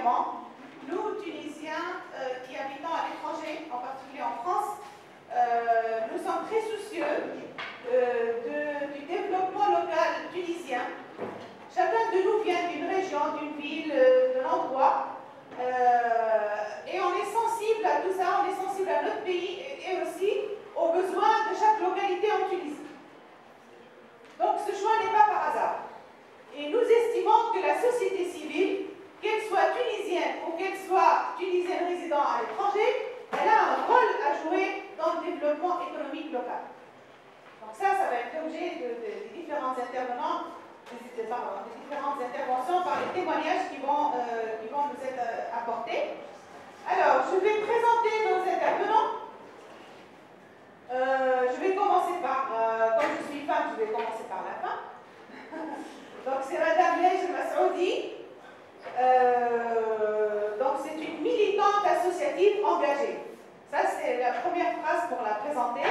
particulièrement, nous, Tunisiens qui habitons à l'étranger, en particulier en France, nous sommes très soucieux du développement local tunisien. Chacun de nous vient d'une région, d'une ville, d'un endroit, et on est sensible à tout ça, on est sensible à notre pays et aussi aux besoins de chaque localité en Tunisie. Donc ce choix n'est pas par hasard. Et nous estimons que la société civile, qu'elle soit tunisienne ou qu'elle soit tunisienne résidant à l'étranger, elle a un rôle à jouer dans le développement économique local. Donc ça va être l'objet des différents intervenants, des différentes interventions par les témoignages qui vont nous être apportés. Alors, je vais présenter nos intervenants. Je vais commencer par, comme je suis femme, je vais commencer par la fin. Donc c'est Madame Lej Massoudi. Donc c'est une militante associative engagée. Ça c'est la première phrase pour la présenter.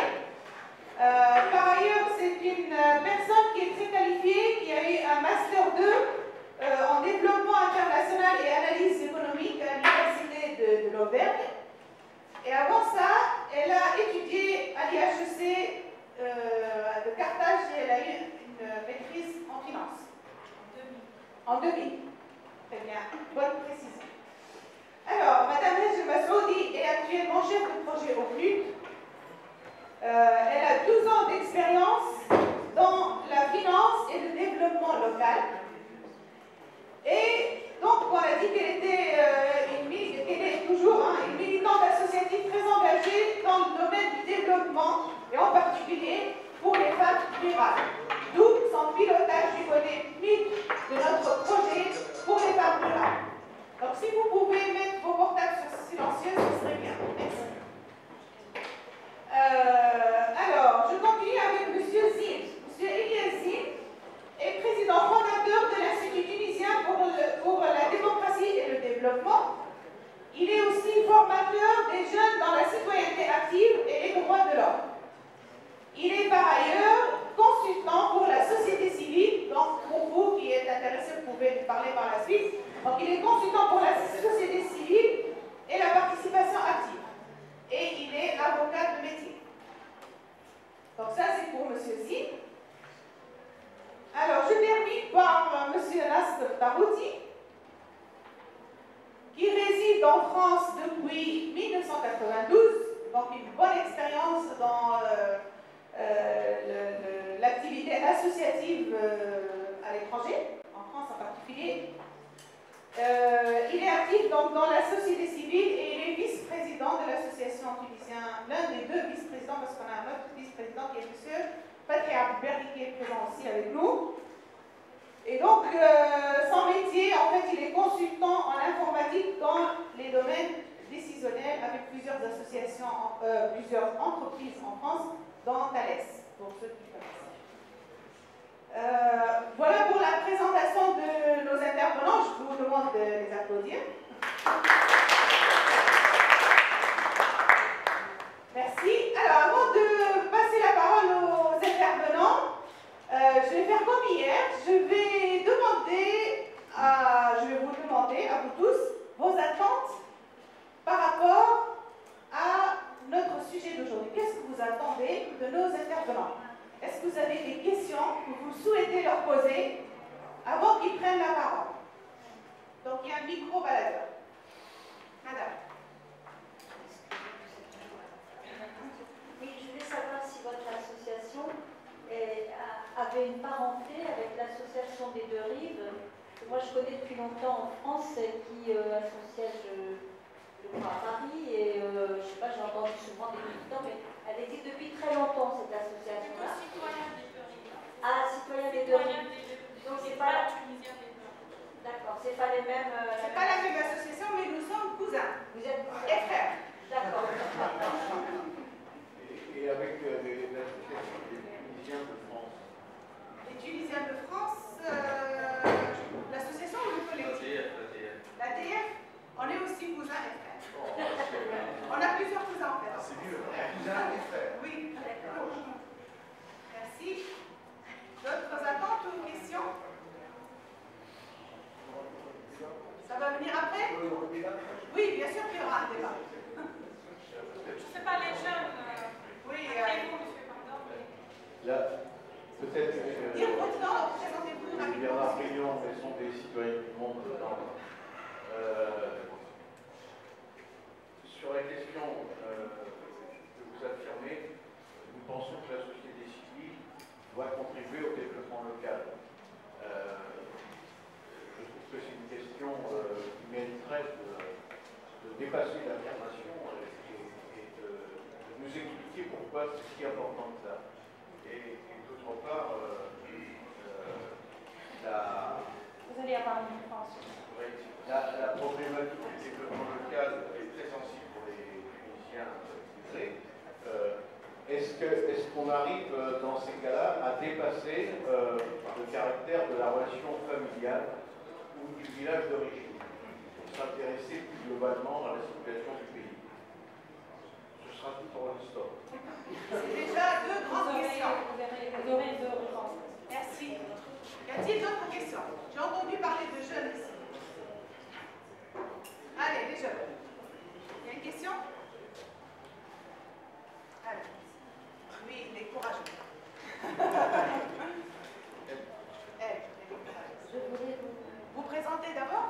Par ailleurs, c'est une personne qui est très qualifiée, qui a eu un Master 2 en développement international et analyse économique à l'Université de l'Auvergne. Et avant ça, elle a étudié à l'IHEC de Carthage et elle a eu une maîtrise en finance. En 2000. Très bien, bonne précision. Alors, Madame Lej Massoudi est actuellement chef de projet au FLUT. Elle a 12 ans d'expérience dans la finance et le développement local. Et donc, on a dit qu'elle est toujours une militante associative très engagée dans le domaine du développement, et en particulier pour les femmes rurales. D'où son pilotage du volet MIT de notre projet pour les femmes rurales. Donc, si vous pouvez mettre vos portables sur silencieux, ce serait bien. Merci. Alors, je continue avec M. Zine. M. Elias Zine est président fondateur de l'Institut tunisien pour la démocratie et le développement. Il est aussi formateur des jeunes dans la citoyenneté active et les droits de l'homme. Il est par ailleurs consultant pour la société civile, donc pour vous qui êtes intéressés, vous pouvez lui parler par la suite. Donc il est consultant pour la société civile et la participation active. Et il est avocat de métier. Donc ça c'est pour M. Zine. Alors je termine par M. Nasr Tarouti, qui réside en France depuis 1992, donc une bonne expérience dans l'activité associative à l'étranger, en France en particulier. Il est actif donc dans la société civile et il est vice-président de l'association tunisienne, l'un des deux vice-présidents, parce qu'on a un autre vice-président qui est M. Fatih Abdelberdi qui est présent aussi avec nous. Et donc, son métier, en fait, il est consultant en informatique dans les domaines décisionnels avec plusieurs associations, plusieurs entreprises en France, dont Thales, pour ceux qui connaissent. Voilà pour la présentation de nos intervenants. Je vous demande de les applaudir. Merci. Alors, avant de passer la parole aux intervenants, je vais faire comme hier. Je vais vous demander à vous tous vos attentes par rapport à notre sujet d'aujourd'hui. Qu'est-ce que vous attendez de nos intervenants? Est-ce que vous avez des questions que vous souhaitez leur poser avant qu'ils prennent la parole? Donc, il y a un micro baladeur. Madame. Oui, je voulais savoir si votre association avait une parenté avec l'association des Deux Rives. Moi, je connais depuis longtemps en France qui a son siège, je crois, à Paris. Et je ne sais pas, j'ai entendu souvent des militants, mais elle existe depuis très longtemps, cette association-là. Ah, citoyen des Deux Rives. Donc, c'est pas la Tunisien des Deux Rives. D'accord, c'est pas les mêmes. C'est pas la même association, mais nous sommes cousins. Vous êtes cousins. Et frères. D'accord. Et avec les Tunisiens de France. Les Tunisiens de France, l'association ou le collectif? L'ATF. On est aussi cousins et frères. On a plusieurs cousins en fait. Ah, c'est mieux, cousins et frères. Oui, d'accord. Merci. D'autres attentes ou questions? Ça va venir Oui, bien sûr qu'il y aura un débat. Je ne sais pas, les jeunes. Oui, là, peut-être dire votre nom, présentez-vous rapidement. Bernard Mignon, Maison des citoyens du monde. Sur la question que vous affirmez, nous pensons que la société civile doit contribuer au développement local. Je trouve que c'est une question qui mériterait de dépasser l'affirmation et de nous expliquer pourquoi c'est si important que ça. Et d'autre part, vous allez avoir une réponse. la problématique du développement local est très sensible pour les Tunisiens immigrés. Est-ce qu'on arrive dans ces cas-là à dépasser le caractère de la relation familiale ou du village d'origine pour s'intéresser plus globalement à la situation du pays? Ce sera tout pour l'instant. C'est déjà deux grandes questions. Vous aurez deux réponses. Merci. Y a-t-il d'autres questions? J'ai entendu parler de jeunes ici. Allez, les jeunes. Il y a une question? Allez. Oui, il est courageux. Elle est courageuse. Je voulais Vous présentez d'abord?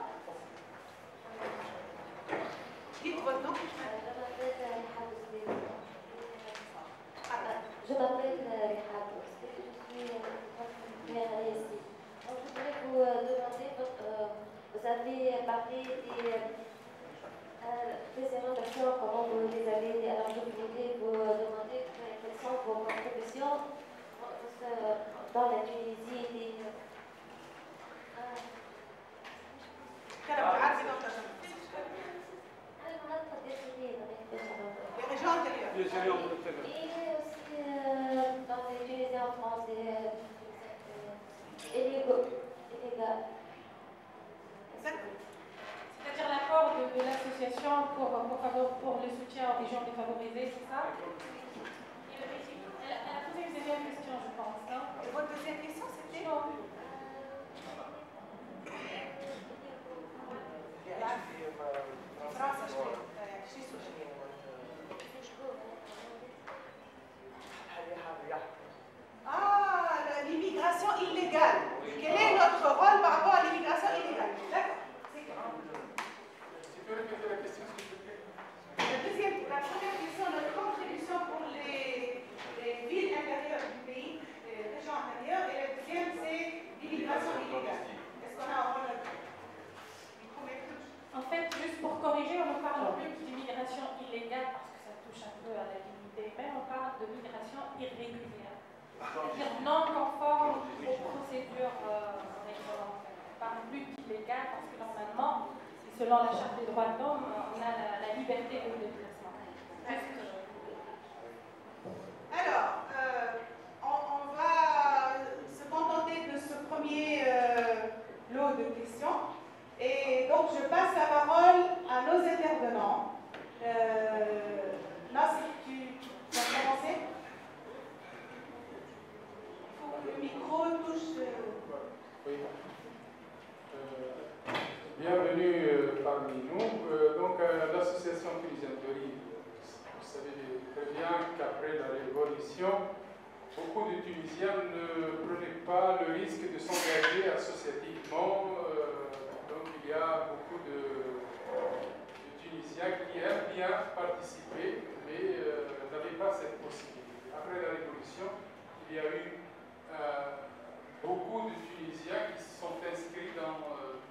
Dites votre nom. Je m'appelle Rihab. Je suis maire ici. Donc, je voulais vous demander, vous avez parlé des inondations, comment vous les avez. Alors, je voulais vous demander quelles sont vos contributions dans la Tunisie. Les régions intérieures. Et aussi dans les Tunisiens en France, illégaux. C'est-à-dire l'apport de l'association pour le soutien aux régions défavorisées, c'est ça? Elle a posé une deuxième question, je pense, non? Et votre deuxième question, c'était? Ah, l'immigration illégale. Quel est notre rôle par rapport à l'immigration illégale? D'accord. Tu peux répéter la question, s'il te plaît? La première question, notre contribution pour les villes intérieures du pays, les régions intérieures, et la deuxième, c'est l'immigration illégale. Est-ce qu'on a un rôle là-dessus? En fait, juste pour corriger, on ne parle plus d'immigration illégale parce que ça touche un peu à la dignité, mais on parle de migration irrégulière. C'est-à-dire non conforme aux procédures réglementaires. On ne parle plus d'illégal parce que normalement, selon la Charte des droits de l'homme, on a la liberté de déplacement. Alors, on va se contenter de ce premier lot de questions. Et donc, je passe la parole à nos intervenants. Nasser, tu vas commencer? Il faut que le micro touche. Oui. Bienvenue parmi nous. Donc, l'association tunisienne de riz, vous savez très bien qu'après la Révolution, beaucoup de Tunisiens ne prenaient pas le risque de s'engager associativement. Donc, il y a beaucoup de Tunisiens qui aiment bien participer, mais n'avaient pas cette possibilité. Après la Révolution, il y a eu beaucoup de Tunisiens qui se sont inscrits dans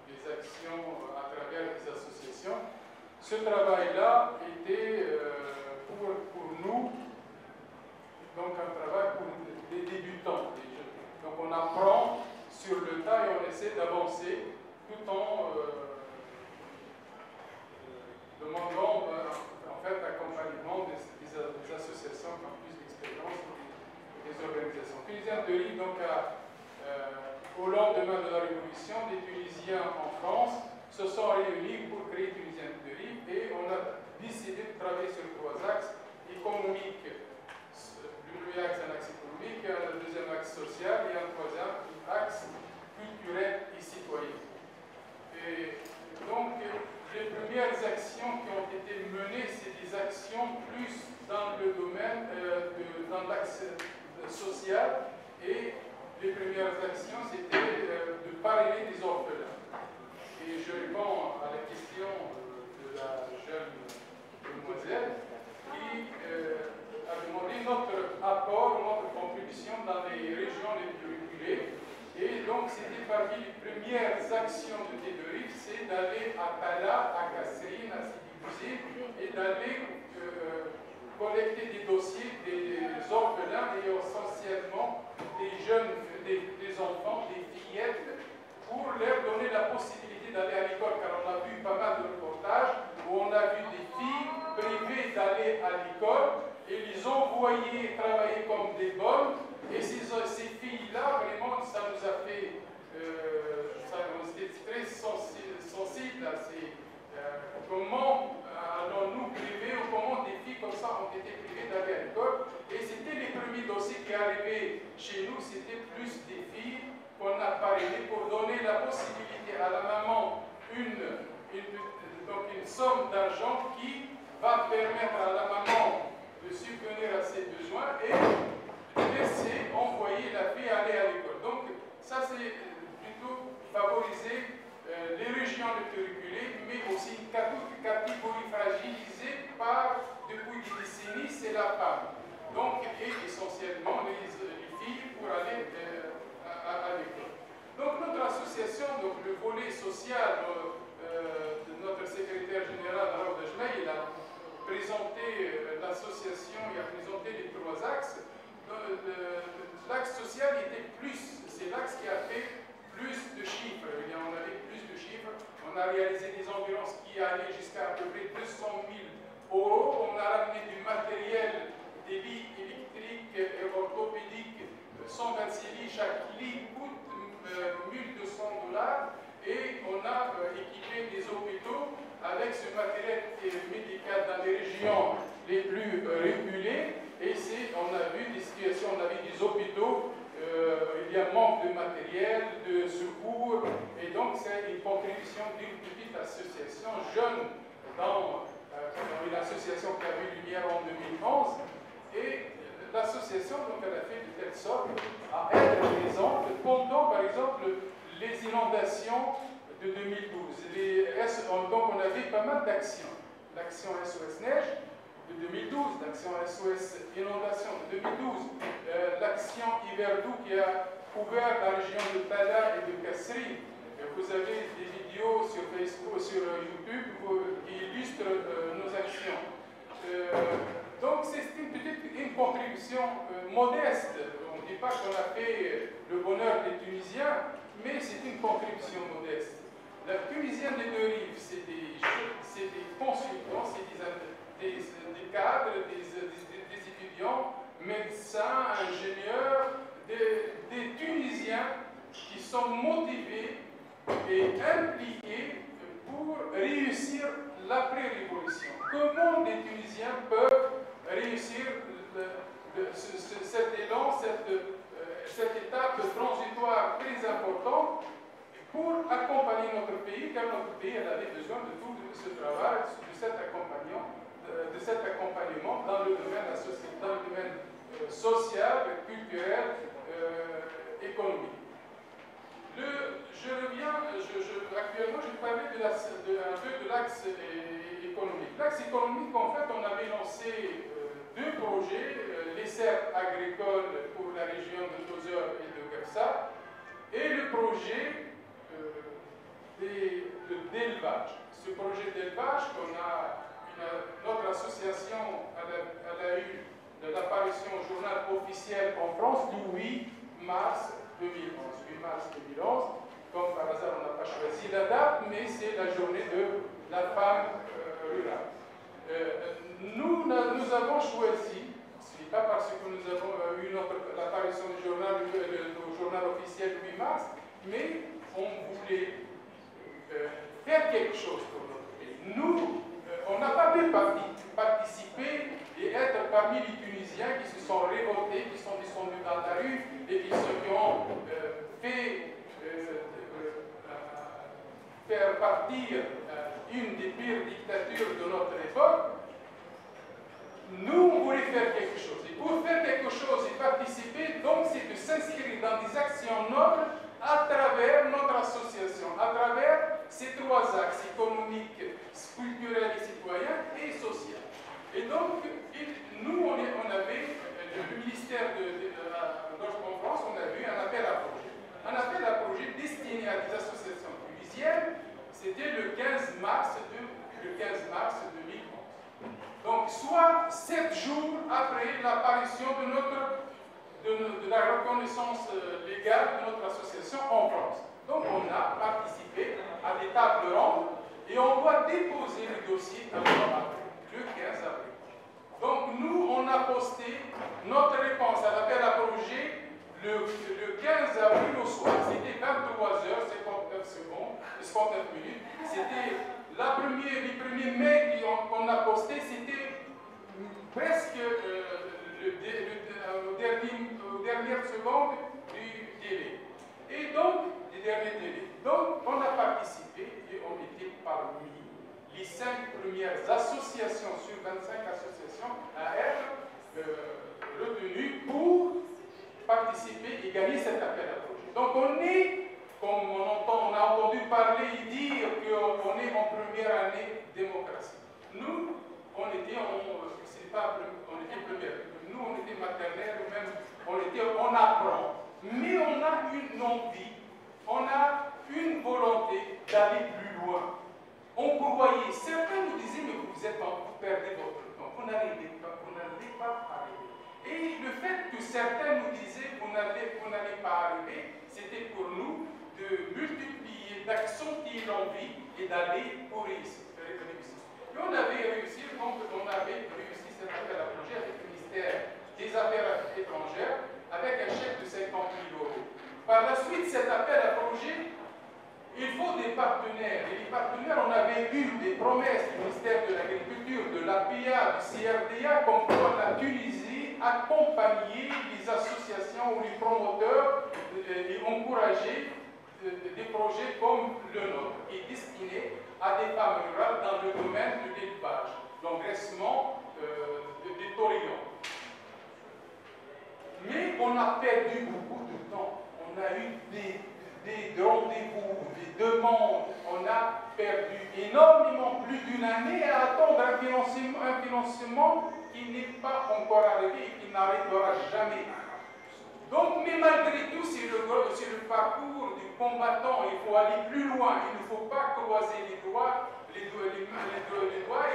des actions à travers des associations. Ce travail-là était pour nous donc un travail pour des débutants, des jeunes. Donc on apprend sur le tas et on essaie d'avancer tout en demandant en fait accompagnement des associations qui ont plus d'expérience, des organisations. Tunisiens de riz, donc au lendemain de la Révolution, des Tunisiens en France se sont réunis pour créer Tunisiens de riz et on a décidé de travailler sur trois axes économiques. Le premier axe est un axe économique, un deuxième axe social et un troisième axe culturel et citoyen. Et donc, j'ai donc c'était parmi les premières actions de Tête de Rive, c'est d'aller à Tala, à Kasserine, à Sidi Bouzid, et d'aller collecter des dossiers des orphelins et essentiellement des jeunes, des enfants, des fillettes, pour leur donner la possibilité d'aller à l'école, car on a vu pas mal de reportages où on a vu des filles privées d'aller à l'école et les envoyer travailler comme des bonnes. Et ces filles-là, vraiment, ça nous a fait, on était très sensibles à ces, comment allons-nous priver ou comment des filles comme ça ont été privées d'aller à l'école. Et c'était les premiers dossiers qui arrivaient chez nous, c'était plus des filles qu'on a parrainées pour donner la possibilité à la maman donc une somme d'argent qui va permettre à la maman de subvenir à ses besoins et laisser envoyer la fille aller à l'école. Donc ça c'est plutôt favoriser les régions de curriculées, mais aussi une catégorie fragilisée par, depuis des décennies, c'est la femme. Donc, et essentiellement les filles pour aller à l'école. Donc notre association, donc le volet social de notre secrétaire général, Raoud Ajmei, il a présenté l'association, il a présenté les 3 axes. L'axe social était plus, c'est l'axe qui a fait plus de chiffres. On avait plus de chiffres. On a réalisé des ambulances qui allaient jusqu'à à peu près 200 000 €. On a ramené du matériel, des lits électriques et orthopédiques, 126 lits. Chaque lit coûte 1 200 $. Et on a équipé des hôpitaux avec ce matériel médical dans les régions les plus reculées. Et on a vu des situations, on a vu des hôpitaux, il y a manque de matériel, de secours, et donc c'est une contribution d'une petite association jeune dans une association qui a vu lumière en 2011. Et l'association, donc, elle a fait de telle sorte à être présente pendant, par exemple, les inondations de 2012. Donc on avait pas mal d'actions. L'action SOS Neige de 2012, l'action SOS Inondation de 2012, l'action Hiverdou qui a couvert la région de Tala et de Kasserine. Vous avez des vidéos sur Facebook, sur YouTube qui illustrent nos actions. Donc c'est une contribution modeste. On ne dit pas qu'on a fait le bonheur des Tunisiens, mais c'est une contribution modeste. La Tunisienne des 2 rives, c'est des consultants, c'est des cadres, des étudiants, médecins, ingénieurs, des Tunisiens qui sont motivés et impliqués pour réussir l'après-révolution. Comment les Tunisiens peuvent réussir cet élan, cette étape transitoire très importante pour accompagner notre pays, car notre pays avait besoin de tout ce travail, de cet accompagnement dans le domaine social, culturel, économique. Je reviens, actuellement, je vais parler un peu de l'axe économique. L'axe économique, en fait, on avait lancé 2 projets, les serres agricoles pour la région de Tozeur et de Gafsa, et le projet d'élevage. Ce projet d'élevage, notre association elle a eu de l'apparition au journal officiel en France du 8 mars 2011. 8 mars 2011, comme par hasard on n'a pas choisi la date, mais c'est la journée de la femme rurale. Nous avons choisi, ce n'est pas parce que nous avons eu l'apparition du journal, au journal officiel 8 mars, mais on voulait faire quelque chose pour notre pays. Nous, on n'a pas pu participer et être parmi les Tunisiens qui se sont révoltés, qui sont descendus dans la rue et qui ont fait faire partir une des pires dictatures de notre époque. Nous, on voulait faire quelque chose. Et pour faire quelque chose et participer, donc, c'est de s'inscrire dans des actions nobles à travers notre association, à travers ces 3 axes économiques, culturels et citoyens et social. Et donc, nous, on avait, le ministère de Gorge-Conférence, on a eu un appel à projet. un appel à projet destiné à des associations tunisiennes. C'était le 15 mars 2030. Donc, soit 7 jours après l'apparition de la reconnaissance légale de notre association en France. Donc, on a participé à des tables rondes et on doit déposer le dossier un mois après, le 15 avril. Donc, nous, on a posté notre réponse à l'appel à projet le 15 avril au soir. C'était 23h59 minutes. C'était les premiers mails qu'on a postés, c'était presque aux dernières secondes du délai. Et donc, les derniers délais. Donc, on a participé et on était parmi les 5 premières associations sur 25 associations à être retenues pour participer et gagner cet appel à projet. Donc, on est, comme on a entendu parler et dire qu'on est en première année démocratie. Nous, on était première. Nous, on était maternelle, ou même on apprend. Mais on a une envie, on a une volonté d'aller plus loin. On croyait, certains nous disaient, mais vous perdez votre temps, vous n'allez pas arriver. Et le fait que certains nous disaient, vous n'allez pas arriver, c'était pour nous de multiplier, d'accentuer l'envie et d'aller pour réussir. Et on avait réussi, donc on avait réussi cet appel à projet avec le ministère des Affaires étrangères, avec un chèque de 50 000 €. Par la suite, cet appel à projet, il faut des partenaires. Et les partenaires, on avait eu des promesses du ministère de l'Agriculture, de l'APIA, du CRDA, comme quoi la Tunisie accompagnait les associations ou les promoteurs et encourageait des projets comme le nôtre, qui est destiné à des femmes rurales dans le domaine de l'élevage, l'engraissement des taurillons. Mais on a perdu beaucoup de temps. On a eu des rendez-vous, des demandes. On a perdu énormément, plus d'une année à attendre un financement qui n'est pas encore arrivé et qui n'arrivera jamais. Donc, mais malgré tout, c'est le parcours du combattant. Il faut aller plus loin. Il ne faut pas croiser les doigts et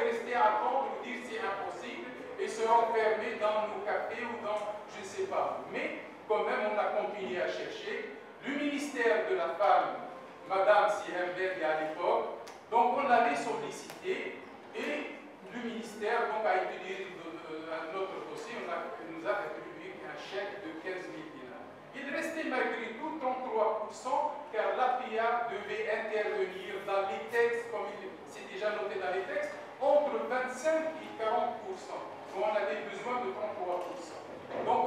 rester à attendre ou dire c'est impossible et se renfermer dans nos cafés ou dans je ne sais pas. Mais quand même, on a continué à chercher. Le ministère de la Femme, Madame Siemberg à l'époque, donc on l'avait sollicité et le ministère donc, a étudié notre dossier. On nous a attribué un chèque de 15 000 dinars. Il restait malgré tout 33%, car l'APIA devait intervenir dans les textes, comme c'est déjà noté dans les textes, entre 25 et 40%. Donc on avait besoin de 33%. Donc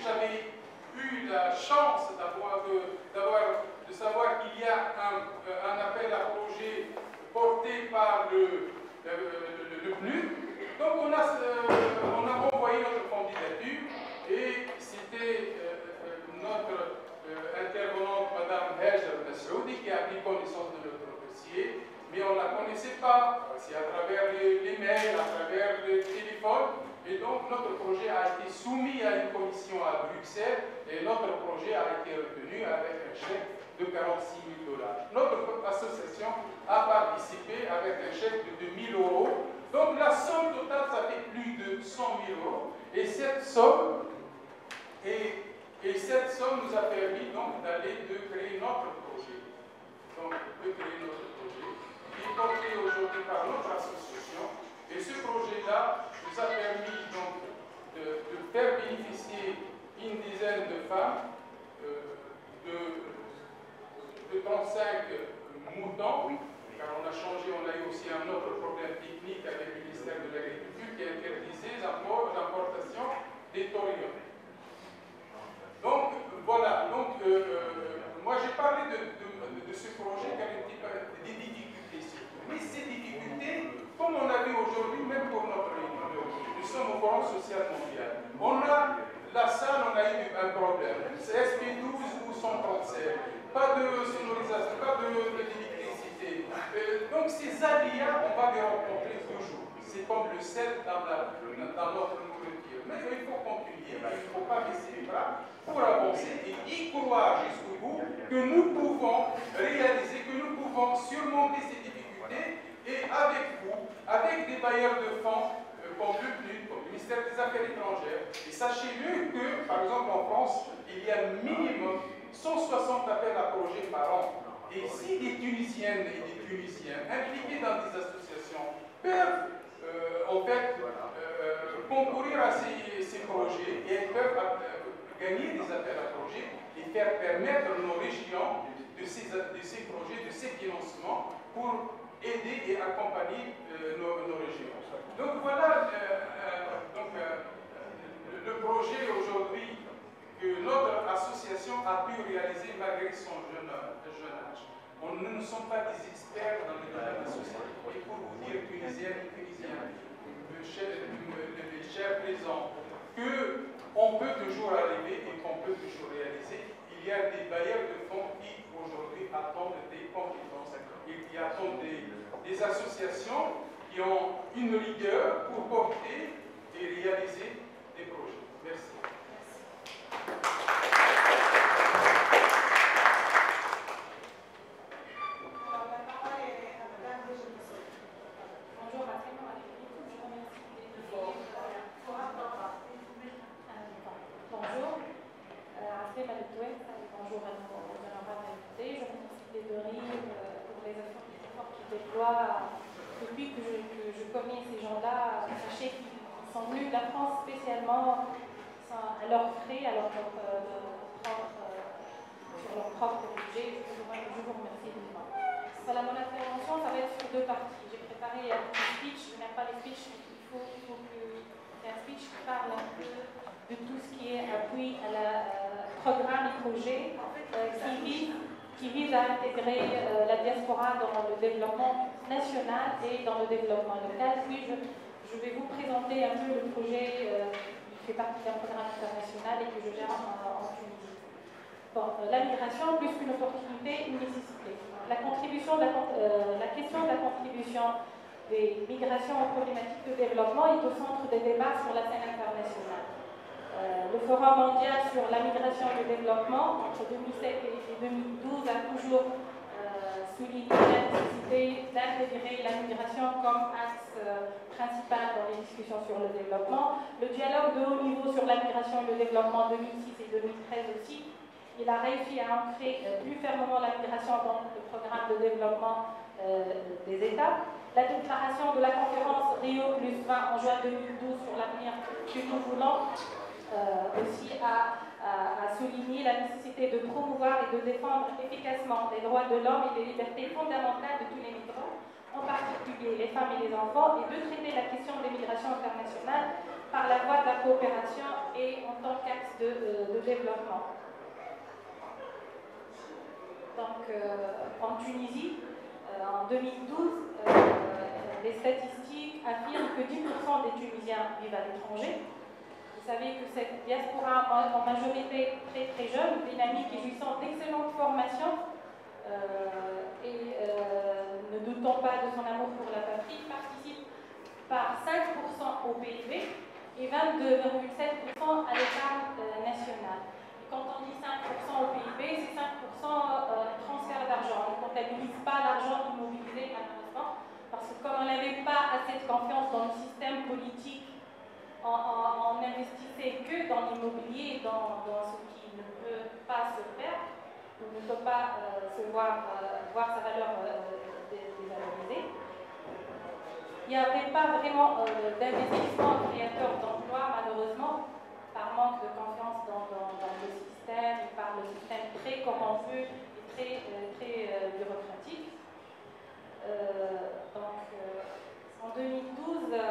j'avais eu la chance de savoir qu'il y a un appel à projet porté par le PNUD. Donc on a envoyé notre candidature et c'était notre intervenante, Mme Hajar Massoudi, qui a pris connaissance de notre dossier, mais on ne la connaissait pas. C'est à travers les mails, à travers le téléphone. Et donc notre projet a été soumis à une commission à Bruxelles et notre projet a été retenu avec un chèque de 46 000 $. Notre association a participé avec un chèque de 2 000 €. Donc la somme totale, ça fait plus de 100 000 €. Et cette somme nous a permis donc de créer notre projet. Donc de créer notre projet qui est porté aujourd'hui par notre association. Et ce projet-là nous a permis donc de faire bénéficier une dizaine de femmes de 35 moutons, car on a changé, on a eu aussi un autre problème technique avec le ministère de l'Agriculture qui interdisait l'importation des taurillons. Donc voilà, moi j'ai parlé de ce projet car il y a des difficultés surtout. Mais ces difficultés, comme on a vu aujourd'hui, même pour notre réunion, nous sommes au Forum social mondial. La salle, on a eu un problème. C'est SP12 ou 137. Pas de sonorisation, pas d'électricité. Donc ces aléas, on va les rencontrer toujours. C'est comme le sel dans notre nourriture. mais il faut continuer, il ne faut pas baisser les bras pour avancer et y croire jusqu'au bout que nous pouvons réaliser, que nous pouvons surmonter ces difficultés et avec vous, avec des bailleurs de fonds comme le PNUD, comme le ministère des Affaires étrangères. Et sachez-le que, par exemple en France, il y a minimum 160 appels à projets par an. Et si des Tunisiennes et des Tunisiens impliqués dans des associations peuvent en fait concourir à ces projets et elles peuvent gagner des appels à projets et faire permettre nos régions de ces projets, de ces financements pour aider et accompagner nos régions. Donc voilà le projet aujourd'hui que notre association a pu réaliser malgré son jeune âge. Nous ne sommes pas des experts dans le domaine de la société. Et pour vous dire, Tunisiennes et Tunisiens, les chers présents, qu'on peut toujours arriver et qu'on peut toujours réaliser. Il y a des bailleurs de fonds qui aujourd'hui attendent des compétences et qui attendent des associations qui ont une rigueur pour porter et réaliser des projets. Merci. Bonjour à nos honorables invités. Je remercie les deux rives pour les efforts qu'ils déploient depuis que je connais ces gens-là. Sachez qu'ils sont venus de la France spécialement à leurs frais, sur leur propre budget. Je vous remercie vivement. Voilà, mon intervention, ça va être sur deux parties. J'ai préparé un petit speech. Je n'aime pas les speeches, mais il faut que un speech qui parle un peu de tout ce qui est appui à la programme et projet qui vise à intégrer la diaspora dans le développement national et dans le développement local. Puis je vais vous présenter un peu le projet qui fait partie d'un programme international et que je gère en Tunisie. Bon, la migration, plus qu'une opportunité, une nécessité. La question de la contribution des migrations aux problématiques de développement est au centre des débats sur la scène internationale. Le Forum mondial sur la migration et le développement, entre 2007 et 2012, a toujours souligné la nécessité d'intégrer la migration comme axe principal dans les discussions sur le développement. Le dialogue de haut niveau sur la migration et le développement 2006 et 2013 aussi, il a réussi à ancrer plus fermement la migration dans le programme de développement des États. La déclaration de la conférence Rio + 20 en juin 2012 sur l'avenir que nous voulons aussi a souligné la nécessité de promouvoir et de défendre efficacement les droits de l'homme et les libertés fondamentales de tous les migrants, en particulier les femmes et les enfants, et de traiter la question des migrations internationales par la voie de la coopération et en tant qu'axe de développement. Donc, en Tunisie, en 2012, les statistiques affirment que 10% des Tunisiens vivent à l'étranger. Vous savez que cette diaspora, en majorité très très jeune, dynamique et jouissant d'excellentes formations, et ne doutant pas de son amour pour la patrie, participe par 5% au PIB et 22,7% à l'épargne nationale. Et quand on dit 5% au PIB, c'est 5% transfert d'argent. On ne comptabilise pas l'argent immobilisé malheureusement, parce que comme on n'avait pas assez de confiance dans le système politique, on n'investissait que dans l'immobilier, dans ce qui ne peut pas se faire, ou ne peut pas voir sa valeur dévalorisée. Il n'y avait pas vraiment d'investissement créateur d'emplois, malheureusement, par manque de confiance dans le système, et par le système très corrompu et très bureaucratique. Donc, en 2012,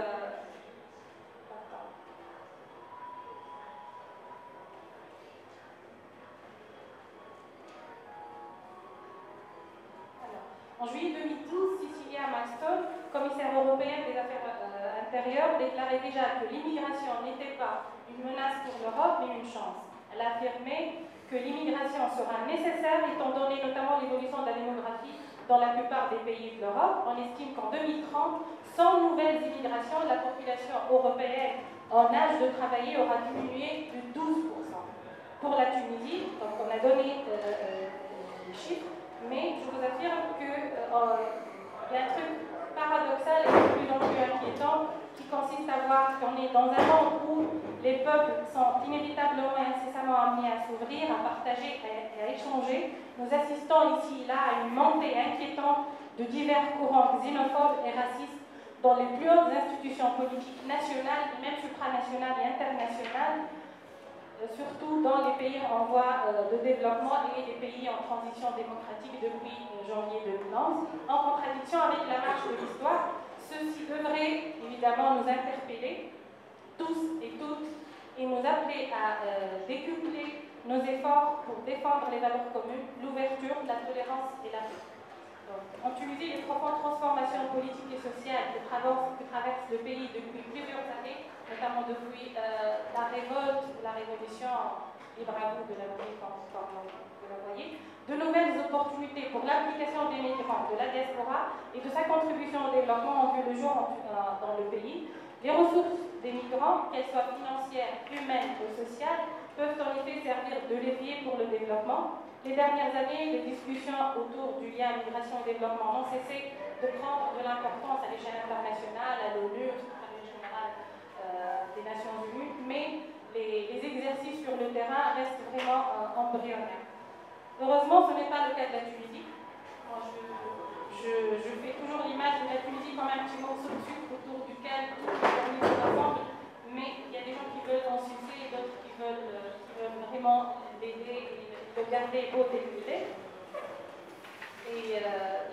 en juillet 2012, Cecilia Malmström, commissaire européenne des Affaires intérieures, déclarait déjà que l'immigration n'était pas une menace pour l'Europe, mais une chance. Elle a affirmé que l'immigration sera nécessaire, étant donné notamment l'évolution de la démographie dans la plupart des pays de l'Europe. On estime qu'en 2030, sans nouvelles immigrations, la population européenne en âge de travailler aura diminué de 12%. Pour la Tunisie, donc on a donné les chiffres, mais je vous affirme qu'il y a un truc paradoxal et de plus en plus inquiétant qui consiste à voir qu'on est dans un monde où les peuples sont inévitablement et incessamment amenés à s'ouvrir, à partager et à échanger. Nous assistons ici et là à une montée inquiétante de divers courants xénophobes et racistes dans les plus hautes institutions politiques nationales, et même supranationales et internationales, surtout dans les pays en voie de développement et les pays en transition démocratique depuis janvier 2011, en contradiction avec la marche de l'histoire. Ceci devrait évidemment nous interpeller, tous et toutes, et nous appeler à décupler nos efforts pour défendre les valeurs communes, l'ouverture, la tolérance et la paix. En Tunisie, les profondes transformations politiques et sociales que traverse le pays depuis plusieurs années, notamment depuis la révolte, la révolution, libre à vous de la voyer comme vous la voyez, de nouvelles opportunités pour l'application des migrants de la diaspora et de sa contribution au développement ont vu le jour dans le pays. Les ressources des migrants, qu'elles soient financières, humaines ou sociales, peuvent en effet servir de levier pour le développement. Les dernières années, les discussions autour du lien migration et développement n'ont cessé de prendre de l'importance à l'échelle internationale, à l'ONU, au secrétariat général des Nations Unies, mais les exercices sur le terrain restent vraiment embryonnaires. Heureusement, ce n'est pas le cas de la Tunisie. Moi, je fais toujours l'image de la Tunisie comme un petit morceau de sucre autour duquel tout est mis ensemble, mais il y a des gens qui veulent en sucer et d'autres qui veulent vraiment l'aider et le garder beau débuté. Et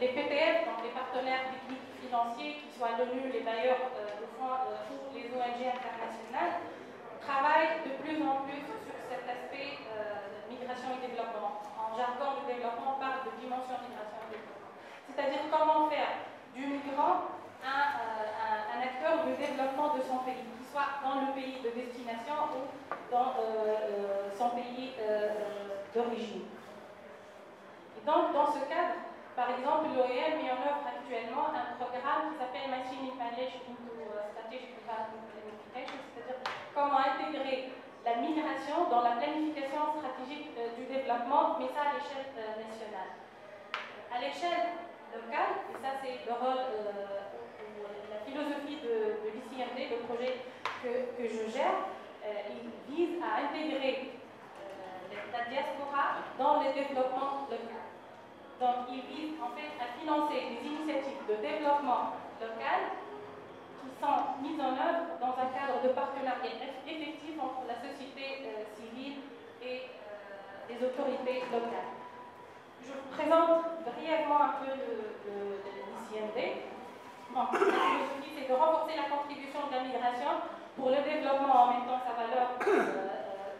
les PTF, donc les partenaires techniques financiers, qui soient l'ONU, les bailleurs de fonds ou les ONG internationales, travaillent de plus en plus sur cet aspect migration et développement. En jargon de développement, on parle de dimension migration et développement. C'est-à-dire comment faire du migrant un acteur de développement de son pays, qu'il soit dans le pays de destination ou dans son pays d'origine. Et donc, dans ce cadre, par exemple, l'OEM met en œuvre actuellement un programme qui s'appelle Matching Migration into Strategic Development Planification, c'est-à-dire comment intégrer la migration dans la planification stratégique du développement, mais ça à l'échelle nationale. À l'échelle locale, et ça c'est le rôle, la philosophie de l'ICMD, le projet que je gère, il vise à intégrer la diaspora dans le développement local. Donc il vise en fait à financer des initiatives de développement local qui sont mises en œuvre dans un cadre de partenariat effectif entre la société civile et les autorités locales. Je vous présente brièvement un peu l'ICMD. Bon, la philosophie, c'est de renforcer la contribution de la migration pour le développement en mettant sa valeur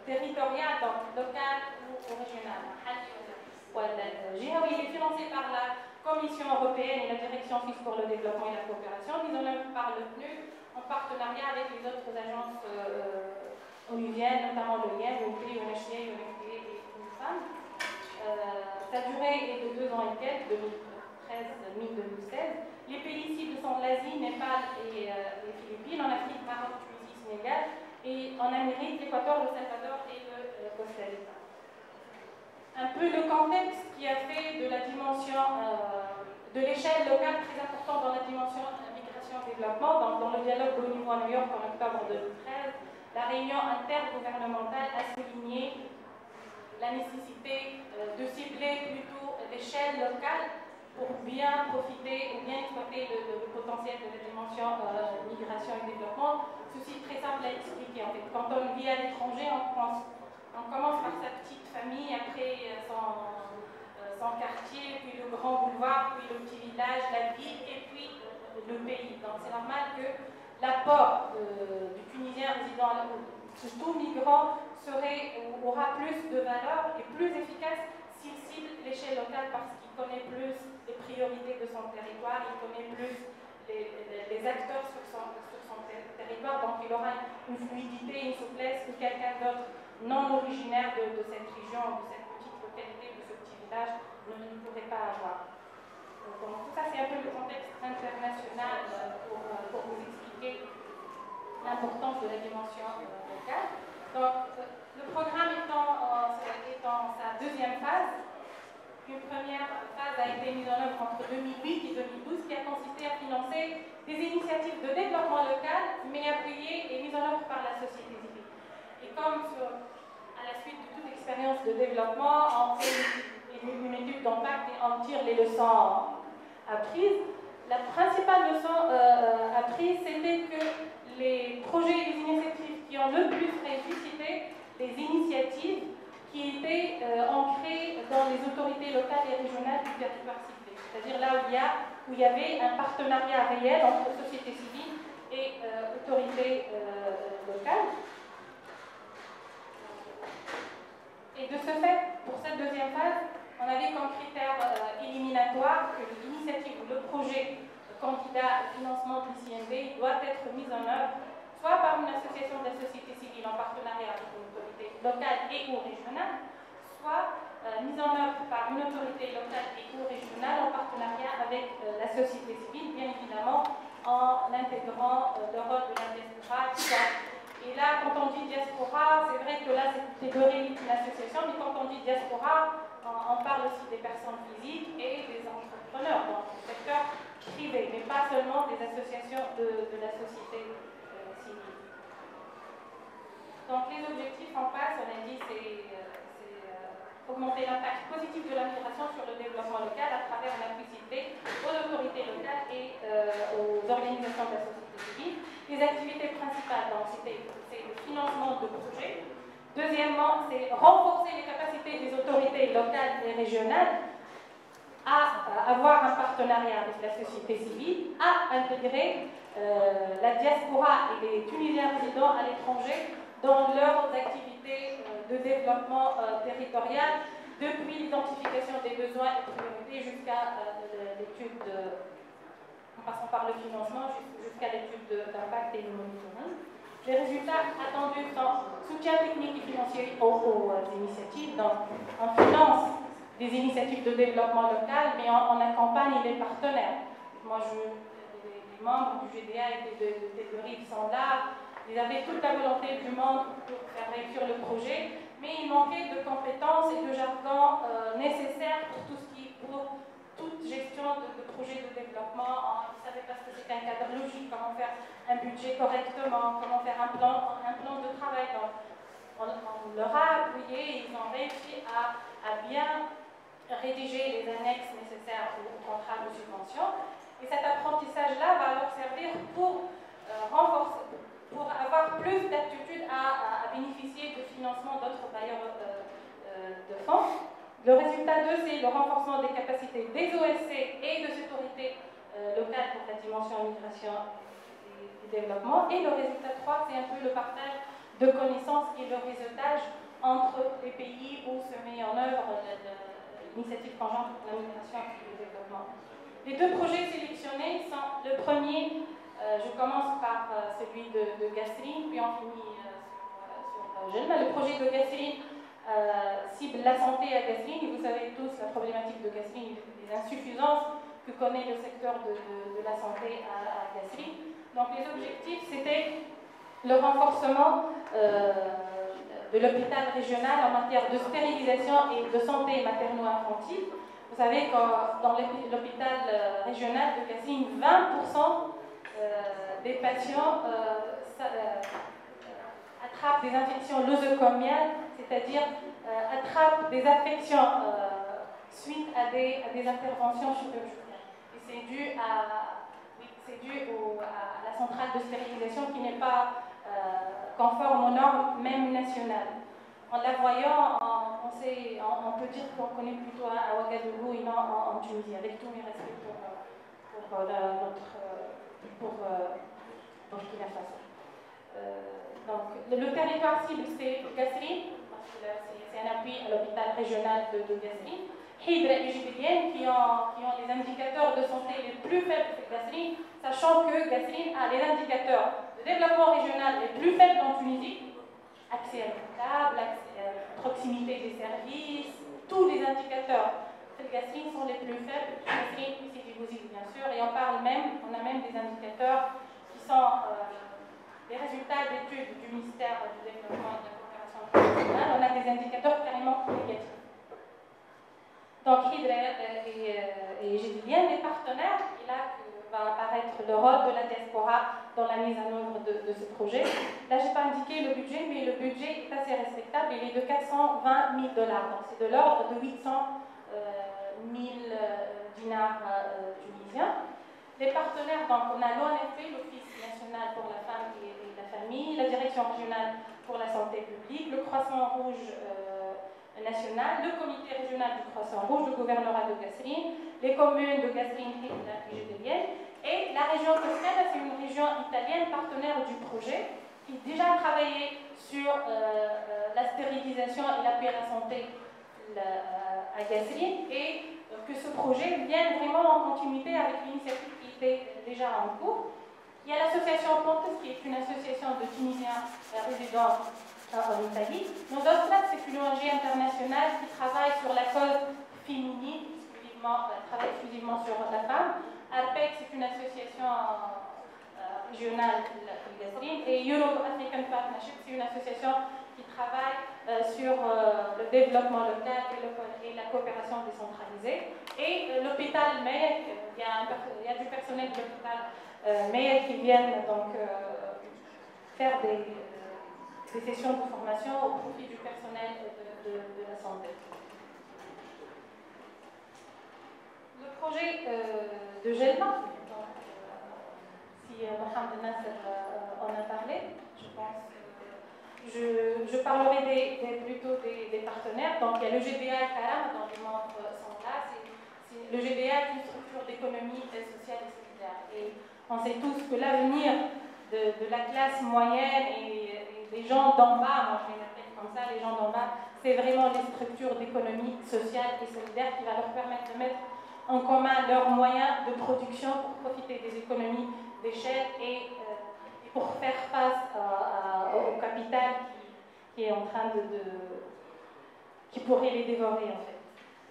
territoriale, donc locale ou régionale. GIAOI est financé par la Commission européenne et la Direction suisse pour le développement et la coopération, mis en œuvre par le PNUD en partenariat avec les autres agences onusiennes, notamment l'OIM, l'ONU, UNHCR, UNFPA et UNIFAM. Sa durée est de 2 ans et quelques, 2013-2016. Les pays cibles sont l'Asie, Népal et les Philippines, en Afrique, Maroc, Tunisie, Sénégal, et en Amérique, l'Équateur, le Salvador et le Costa Rica. Un peu le contexte qui a fait de la dimension de l'échelle locale très importante dans la dimension migration-développement. Dans le dialogue au niveau à New York en octobre 2013, la réunion intergouvernementale a souligné la nécessité de cibler plutôt l'échelle locale pour bien profiter ou bien exploiter le potentiel de la dimension migration et développement. Ceci est très simple à expliquer. En fait, quand on vit à l'étranger, on commence par sa petite famille, après son quartier, puis le grand boulevard, puis le petit village, la ville, et puis le pays. Donc c'est normal que l'apport du Tunisien résidant tout migrant aura plus de valeur et plus efficace s'il cible l'échelle locale parce qu'il connaît plus les priorités de son territoire, il connaît plus les acteurs sur son territoire, donc il aura une fluidité, une souplesse que quelqu'un d'autre non originaire de cette région, de cette petite localité, de ce petit village ne pourrait pas avoir. Donc tout ça c'est un peu le contexte international pour vous expliquer l'importance de la dimension locale. Donc, le programme est en sa deuxième phase. Une première phase a été mise en œuvre entre 2008 et 2012 qui a consisté à financer des initiatives de développement local, mais appuyées et mises en œuvre par la société civile. Et comme à la suite de toute expérience de développement, on fait une étude d'impact et on tire les leçons apprises, la principale leçon apprise, c'était que les projets et les initiatives qui ont le plus réussi, c'était les initiatives qui étaient ancrées dans les autorités locales et régionales du territoire ciblé. C'est-à-dire là où il y avait un partenariat réel entre société civile et autorités locales. Et de ce fait, pour cette deuxième phase, on avait comme critère éliminatoire que l'initiative ou le projet candidat au financement de l'ICNV doit être mis en œuvre soit par une association de la société civile en partenariat avec une autorité locale et ou régionale, soit mise en œuvre par une autorité locale et ou régionale en partenariat avec la société civile, bien évidemment en intégrant le rôle de la diaspora. Et là, quand on dit diaspora, c'est vrai que là, c'est catégorie d'une association, mais quand on dit diaspora, on parle aussi des personnes physiques et des entrepreneurs, donc du secteur privé, mais pas seulement des associations de la société civile. Donc les objectifs en face, on a dit, c'est augmenter l'impact positif de la migration sur le développement local à travers un appui ciblé aux autorités locales et aux organisations de la société civile. Les activités principales, donc c'est le financement de projets. Deuxièmement, c'est renforcer les capacités des autorités locales et régionales à avoir un partenariat avec la société civile, à intégrer la diaspora et les Tunisiens résidents à l'étranger dans leurs activités de développement territorial, depuis l'identification des besoins et priorités jusqu'à l'étude, en passant par le financement, jusqu'à l'étude d'impact et le monitoring. Les résultats attendus sont soutien technique et financier aux initiatives. Donc, on finance des initiatives de développement local, mais on accompagne les partenaires. Moi, les membres du GDA et de Rive sont là. Ils avaient toute la volonté du monde pour faire réussir le projet, mais il manquait de compétences et de jargon nécessaires pour toute gestion de projet de développement. Ils ne savaient pas ce que c'était un cadre logique, comment faire un budget correctement, comment faire un plan de travail. Donc, on leur a appuyé et ils ont réussi à bien rédiger les annexes nécessaires au contrat de subvention. Et cet apprentissage-là va leur servir pour renforcer, pour avoir plus d'aptitude à bénéficier de financement d'autres bailleurs de fonds. Le résultat 2, c'est le renforcement des capacités des OSC et des autorités locales pour la dimension migration et développement. Et le résultat 3, c'est un peu le partage de connaissances et le réseautage entre les pays où se met en œuvre l'initiative conjointe pour la migration et le développement. Les deux projets sélectionnés sont le premier. Je commence par celui de Gassrine, puis on finit sur Gelma. Le projet de Gassrine cible la santé à Gassrine. Et vous savez tous la problématique de Gassrine, les insuffisances que connaît le secteur de la santé à Gassrine. Donc les objectifs, c'était le renforcement de l'hôpital régional en matière de stérilisation et de santé materno-infantile. Vous savez que dans l'hôpital régional de Gassrine, 20% des patients attrapent des infections nosocomiales, c'est-à-dire attrapent des affections suite à des interventions chirurgicales. Et c'est dû à la centrale de stérilisation qui n'est pas conforme aux normes même nationales. En la voyant, on peut dire qu'on connaît plutôt à Ouagadougou et non en Tunisie, avec tous mes respects pour Burkina Faso. Donc, le territoire cible, c'est Gassrine, parce que c'est un appui à l'hôpital régional de Gassrine. Hydra et Jibilienne, qui ont les indicateurs de santé les plus faibles que Gassrine, sachant que Gassrine a les indicateurs de développement régional les plus faibles en Tunisie, accès à l'équitable, proximité des services, tous les indicateurs de Gassrine sont les plus faibles. Gassrine, ici du Bouzid, bien sûr, et on a même des indicateurs qui sont les résultats d'études du ministère du Développement et de la Coopération internationale, on a des indicateurs carrément négatifs. Donc, Hydra et Gédilienne, les partenaires, et là va apparaître le rôle de la diaspora dans la mise en œuvre de ce projet. Là, je n'ai pas indiqué le budget, mais le budget est assez respectable. Il est de 420 000 $. Donc, c'est de l'ordre de 800 000 dinars tunisiens. Les partenaires, donc, on a l'ONFP, l'Office national pour la femme et la famille, la Direction régionale pour la santé publique, le Croissant Rouge national, le comité régional du Croissant Rouge, le gouvernorat de Kasserine, les communes de Kasserine, Hidra et Gédilienne, et la région Toscane, c'est une région italienne partenaire du projet qui a déjà travaillé sur la stérilisation et l'appui à la santé à Kasserine, et que ce projet vienne vraiment en continuité avec l'initiative qui était déjà en cours. Il y a l'association Pontes, qui est une association de Tunisiens résidant en Italie. Nodoslat, c'est une ONG internationale qui travaille sur la cause féminine, travaille exclusivement sur la femme. ARPEC, c'est une association régionale de Kasserine. Et Europe African Partnership, c'est une association qui travaille sur le développement local et la coopération décentralisée. Et l'hôpital Meyer, il y a du personnel de l'hôpital Meyer qui viennent donc faire des sessions de formation au profit du personnel de la santé. Le projet de Gelma, si Mohamed Nasser en a parlé, je pense je parlerai plutôt des partenaires. Donc il y a le GBA et Karam, dont les membres sont là. Le GBA est une structure d'économie sociale et solidaire. Et on sait tous que l'avenir de la classe moyenne et les gens d'en bas, moi je les appelle comme ça, les gens d'en bas, c'est vraiment les structures d'économie sociale et solidaire qui va leur permettre de mettre en commun leurs moyens de production pour profiter des économies d'échelle et pour faire face au capital qui est en train qui pourrait les dévorer en fait.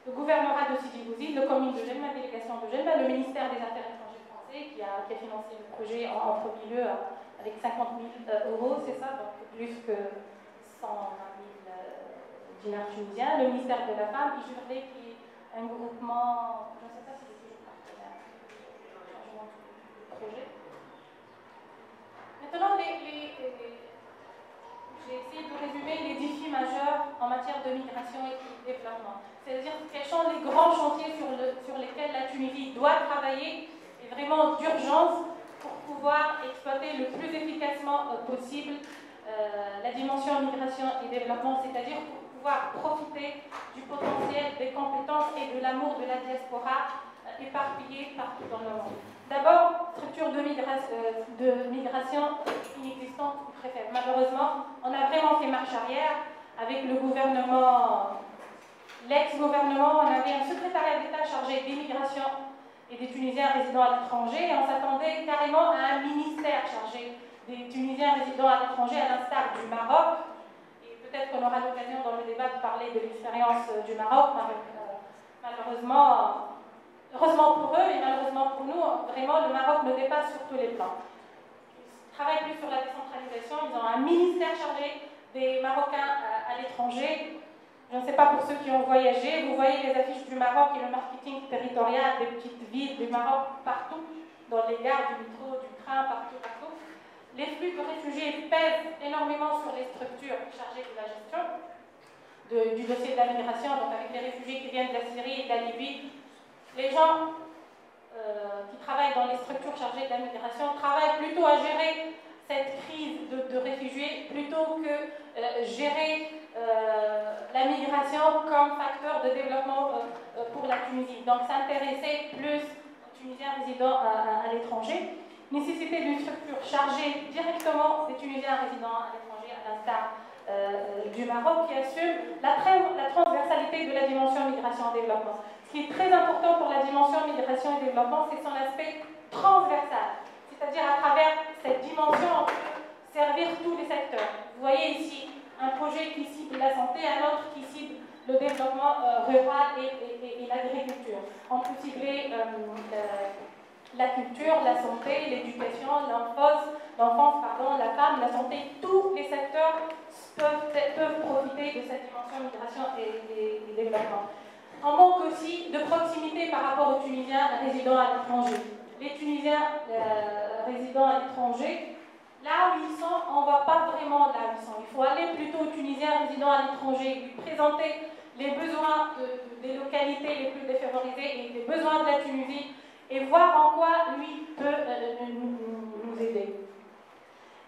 Le gouvernorat de Sidi Bouzid, le commune de Gelma, la délégation de Gelma, le ministère des Affaires étrangères français qui a financé le projet en premier lieu avec 50 000 €, c'est ça, donc plus que 120 000 dinars tunisiens. Le ministère de la Femme, Ijurlé, qui est un groupement, je ne sais pas si c'est toujours partenaire du projet. Maintenant, j'ai essayé de résumer les défis majeurs en matière de migration et de développement. C'est-à-dire quels sont les grands chantiers sur lesquels la Tunisie doit travailler et vraiment d'urgence pour pouvoir exploiter le plus efficacement possible la dimension migration et développement, c'est-à-dire pour pouvoir profiter du potentiel, des compétences et de l'amour de la diaspora éparpillée partout dans le monde. D'abord, structure de migration inexistante ou très faible. Malheureusement, on a vraiment fait marche arrière avec le gouvernement, l'ex-gouvernement. On avait un secrétariat d'État chargé des migrations et des Tunisiens résidant à l'étranger, et on s'attendait carrément à un ministère chargé des Tunisiens résidant à l'étranger, à l'instar du Maroc. Et peut-être qu'on aura l'occasion dans le débat de parler de l'expérience du Maroc. Malheureusement, heureusement pour eux et malheureusement pour nous, vraiment le Maroc me dépasse sur tous les plans. Ils travaillent plus sur la décentralisation, ils ont un ministère chargé des Marocains à l'étranger. Je ne sais pas pour ceux qui ont voyagé, vous voyez les affiches du Maroc et le marketing territorial des petites villes du Maroc partout, dans les gares du métro, du train, partout. Les flux de réfugiés pèsent énormément sur les structures chargées de la gestion du dossier de la migration, donc avec les réfugiés qui viennent de la Syrie et de la Libye. Les gens qui travaillent dans les structures chargées de la migration travaillent plutôt à gérer cette crise de réfugiés plutôt que gérer la migration comme facteur de développement pour la Tunisie. Donc s'intéresser plus aux Tunisiens résidant à l'étranger, nécessité d'une structure chargée directement des Tunisiens résidant à l'étranger, à l'instar du Maroc, qui assume la transversalité de la dimension migration-développement. Ce qui est très important pour la dimension migration et développement, c'est son aspect transversal. C'est-à-dire à travers cette dimension, on peut servir tous les secteurs. Vous voyez ici un projet qui cible la santé, un autre qui cible le développement rural et l'agriculture. On peut cibler la culture, la santé, l'éducation, l'emphase, l'enfance, la femme, la santé, tous les secteurs peuvent profiter de cette dimension migration et développement. On manque aussi de proximité par rapport aux Tunisiens résidant à l'étranger. Les Tunisiens résidant à l'étranger, là où ils sont, on ne va pas vraiment là où ils sont. Il faut aller plutôt aux Tunisiens résidant à l'étranger, lui présenter les besoins des localités les plus défavorisées et les besoins de la Tunisie et voir en quoi lui peut nous aider.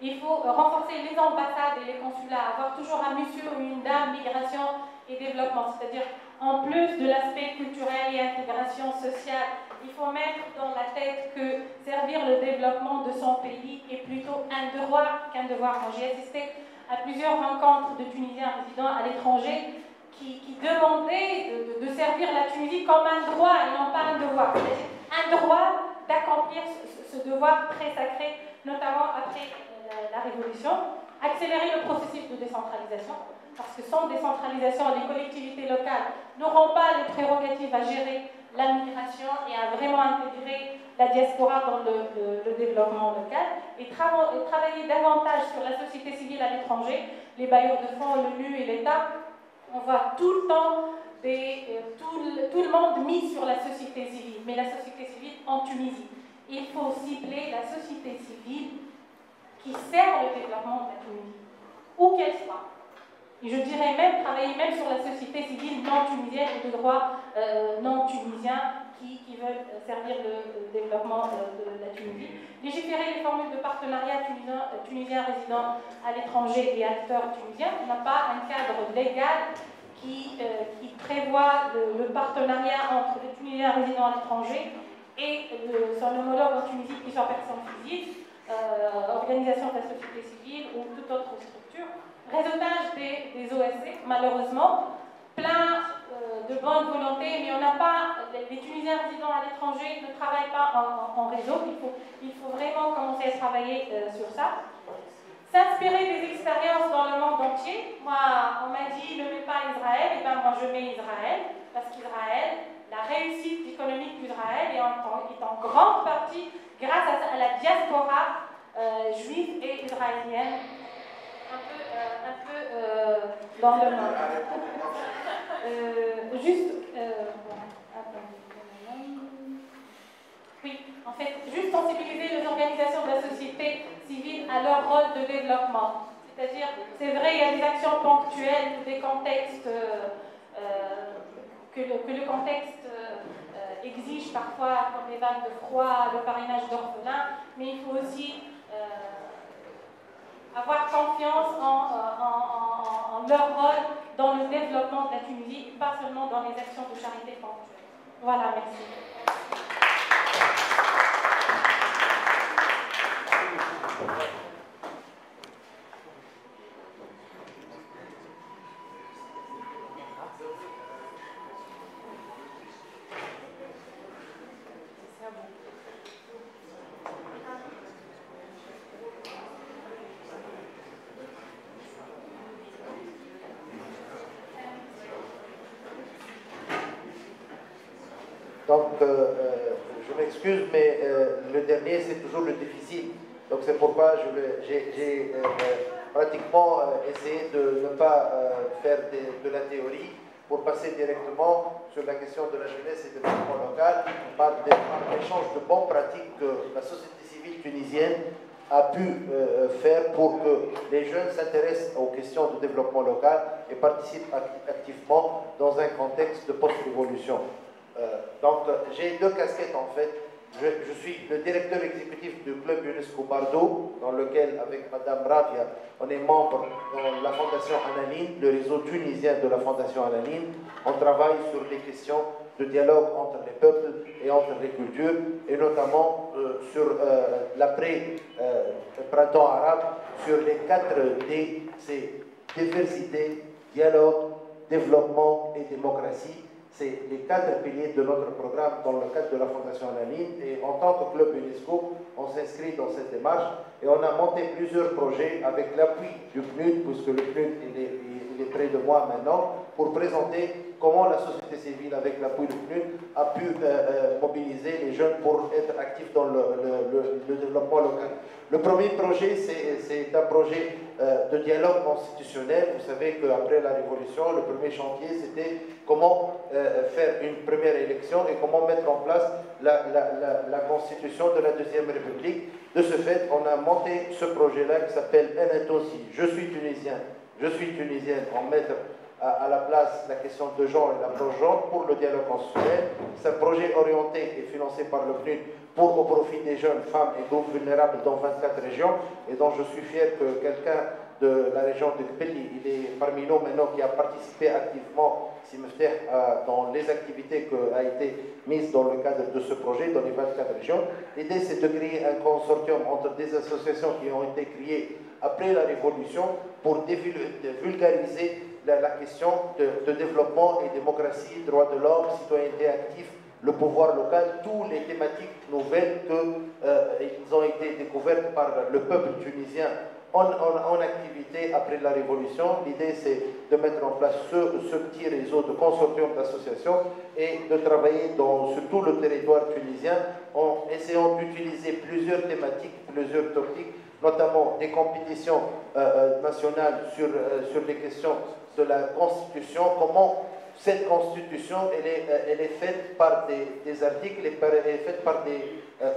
Il faut renforcer les ambassades et les consulats, avoir toujours un monsieur ou une dame migration et développement, c'est-à-dire en plus de l'aspect culturel et intégration sociale, il faut mettre dans la tête que servir le développement de son pays est plutôt un devoir qu'un devoir. Moi, j'ai assisté à plusieurs rencontres de Tunisiens résidant à l'étranger qui demandaient de servir la Tunisie comme un droit et non pas un devoir. C'est-à-dire un droit d'accomplir ce devoir très sacré, notamment après la Révolution, accélérer le processus de décentralisation, parce que sans décentralisation, les collectivités locales n'auront pas les prérogatives à gérer la migration et à vraiment intégrer la diaspora dans le développement local, et travailler davantage sur la société civile à l'étranger, les bailleurs de fonds, l'ONU et l'État. On voit tout le temps tout le monde mis sur la société civile, mais la société civile en Tunisie. Il faut cibler la société civile qui sert le développement de la Tunisie, où qu'elle soit. Et je dirais même travailler même sur la société civile non tunisienne et de droit non tunisien qui veulent servir le développement de la Tunisie. Légiférer les formules de partenariat tunisien résidant à l'étranger et acteurs tunisiens. On n'a pas un cadre légal qui prévoit le partenariat entre les Tunisiens résidant à l'étranger et son homologue en Tunisie qui soit personne physique. Organisation de la société civile ou toute autre structure. Réseautage des OSC, malheureusement, plein de bonne volonté, mais on n'a pas, les Tunisiens résidant à l'étranger ne travaillent pas en réseau, il faut vraiment commencer à travailler sur ça. S'inspirer des expériences dans le monde entier. Moi, on m'a dit ne mets pas Israël, et bien moi je mets Israël, parce qu'Israël, la réussite économique d'Israël est en grande partie grâce à la diaspora juive et israélienne, un peu dans le monde. Oui, en fait, juste sensibiliser les organisations de la société civile à leur rôle de développement. C'est-à-dire, c'est vrai, il y a des actions ponctuelles, des contextes que le contexte exige parfois, comme les vagues de froid, le parrainage d'orphelins, mais il faut aussi avoir confiance en leur rôle dans le développement de la Tunisie, pas seulement dans les actions de charité ponctuelles. Voilà, merci. Donc, je m'excuse, mais le dernier, c'est toujours le difficile. Donc, c'est pourquoi j'ai pratiquement essayé de ne pas faire de la théorie pour passer directement sur la question de la jeunesse et du développement local par l'échange de bonnes pratiques que la société civile tunisienne a pu faire pour que les jeunes s'intéressent aux questions de développement local et participent activement dans un contexte de post-révolution. Donc, j'ai deux casquettes en fait. Je suis le directeur exécutif du club UNESCO Bardo, dans lequel, avec Madame Ravia, on est membre dans la Fondation Ananine, le réseau tunisien de la Fondation Ananine. On travaille sur les questions de dialogue entre les peuples et entre les cultures, et notamment sur l'après-printemps arabe, sur les 4 D, c'est diversité, dialogue, développement et démocratie. C'est les 4 piliers de notre programme dans le cadre de la Fondation Ananine. Et en tant que club UNESCO, on s'inscrit dans cette démarche et on a monté plusieurs projets avec l'appui du PNUD, puisque le PNUD il il est près de moi maintenant, pour présenter comment la société civile, avec l'appui du PNUD, a pu mobiliser les jeunes pour être actifs dans le développement local. Le premier projet, c'est un projet de dialogue constitutionnel. Vous savez qu'après la Révolution, le premier chantier, c'était comment faire une première élection et comment mettre en place la constitution de la Deuxième République. De ce fait, on a monté ce projet-là qui s'appelle Enatosi. Je suis tunisien, je suis tunisienne, en mettre à la place la question de genre et l'approche genre pour le dialogue constitutionnel. C'est un projet orienté et financé par le PNUD pour au profit des jeunes, femmes et groupes vulnérables dans 24 régions, et dont je suis fier que quelqu'un de la région de Kbelli, il est parmi nous maintenant, qui a participé activement, dans les activités qui ont été mises dans le cadre de ce projet dans les 24 régions. L'idée, c'est de créer un consortium entre des associations qui ont été créées après la Révolution pour vulgariser la question de développement et démocratie, droits de l'homme, citoyenneté active, le pouvoir local, toutes les thématiques nouvelles qui ont été découvertes par le peuple tunisien en activité après la Révolution. L'idée, c'est de mettre en place ce petit réseau de consortium d'associations et de travailler sur tout le territoire tunisien en essayant d'utiliser plusieurs thématiques, plusieurs topics, notamment des compétitions nationales sur les questions de la Constitution, comment cette Constitution, elle est faite par des articles, elle est faite par des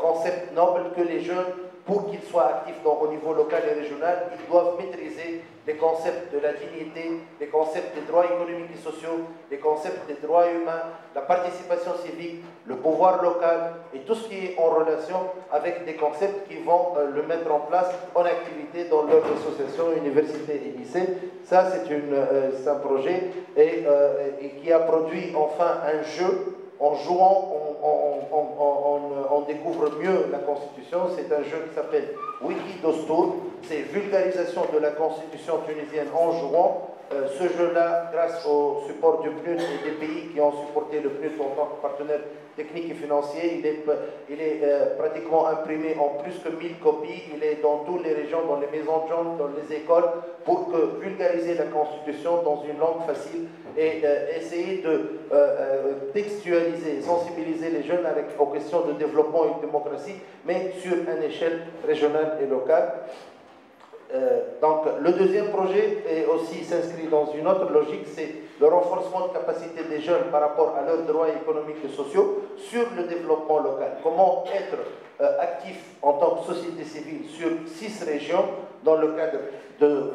concepts nobles que les jeunes, pour qu'ils soient actifs au niveau local et régional, ils doivent maîtriser les concepts de la dignité, les concepts des droits économiques et sociaux, les concepts des droits humains, la participation civique, le pouvoir local et tout ce qui est en relation avec des concepts qui vont le mettre en place en activité dans leurs associations, universités et lycées. Ça, c'est un projet et qui a produit enfin un jeu. En jouant, on découvre mieux la Constitution. C'est un jeu qui s'appelle Wiki Dostour. C'est vulgarisation de la Constitution tunisienne en jouant. Ce jeu-là, grâce au support du PNUD et des pays qui ont supporté le PNUD en tant que partenaire technique et financier, il est pratiquement imprimé en plus que 1000 copies. Il est dans toutes les régions, dans les maisons de jeunes, dans les écoles, pour vulgariser la Constitution dans une langue facile et essayer de textualiser, sensibiliser les jeunes aux questions de développement et de démocratie, mais sur une échelle régionale et locale. Donc, le deuxième projet s'inscrit dans une autre logique, c'est le renforcement de capacité des jeunes par rapport à leurs droits économiques et sociaux sur le développement local. Comment être actif en tant que société civile sur 6 régions dans le cadre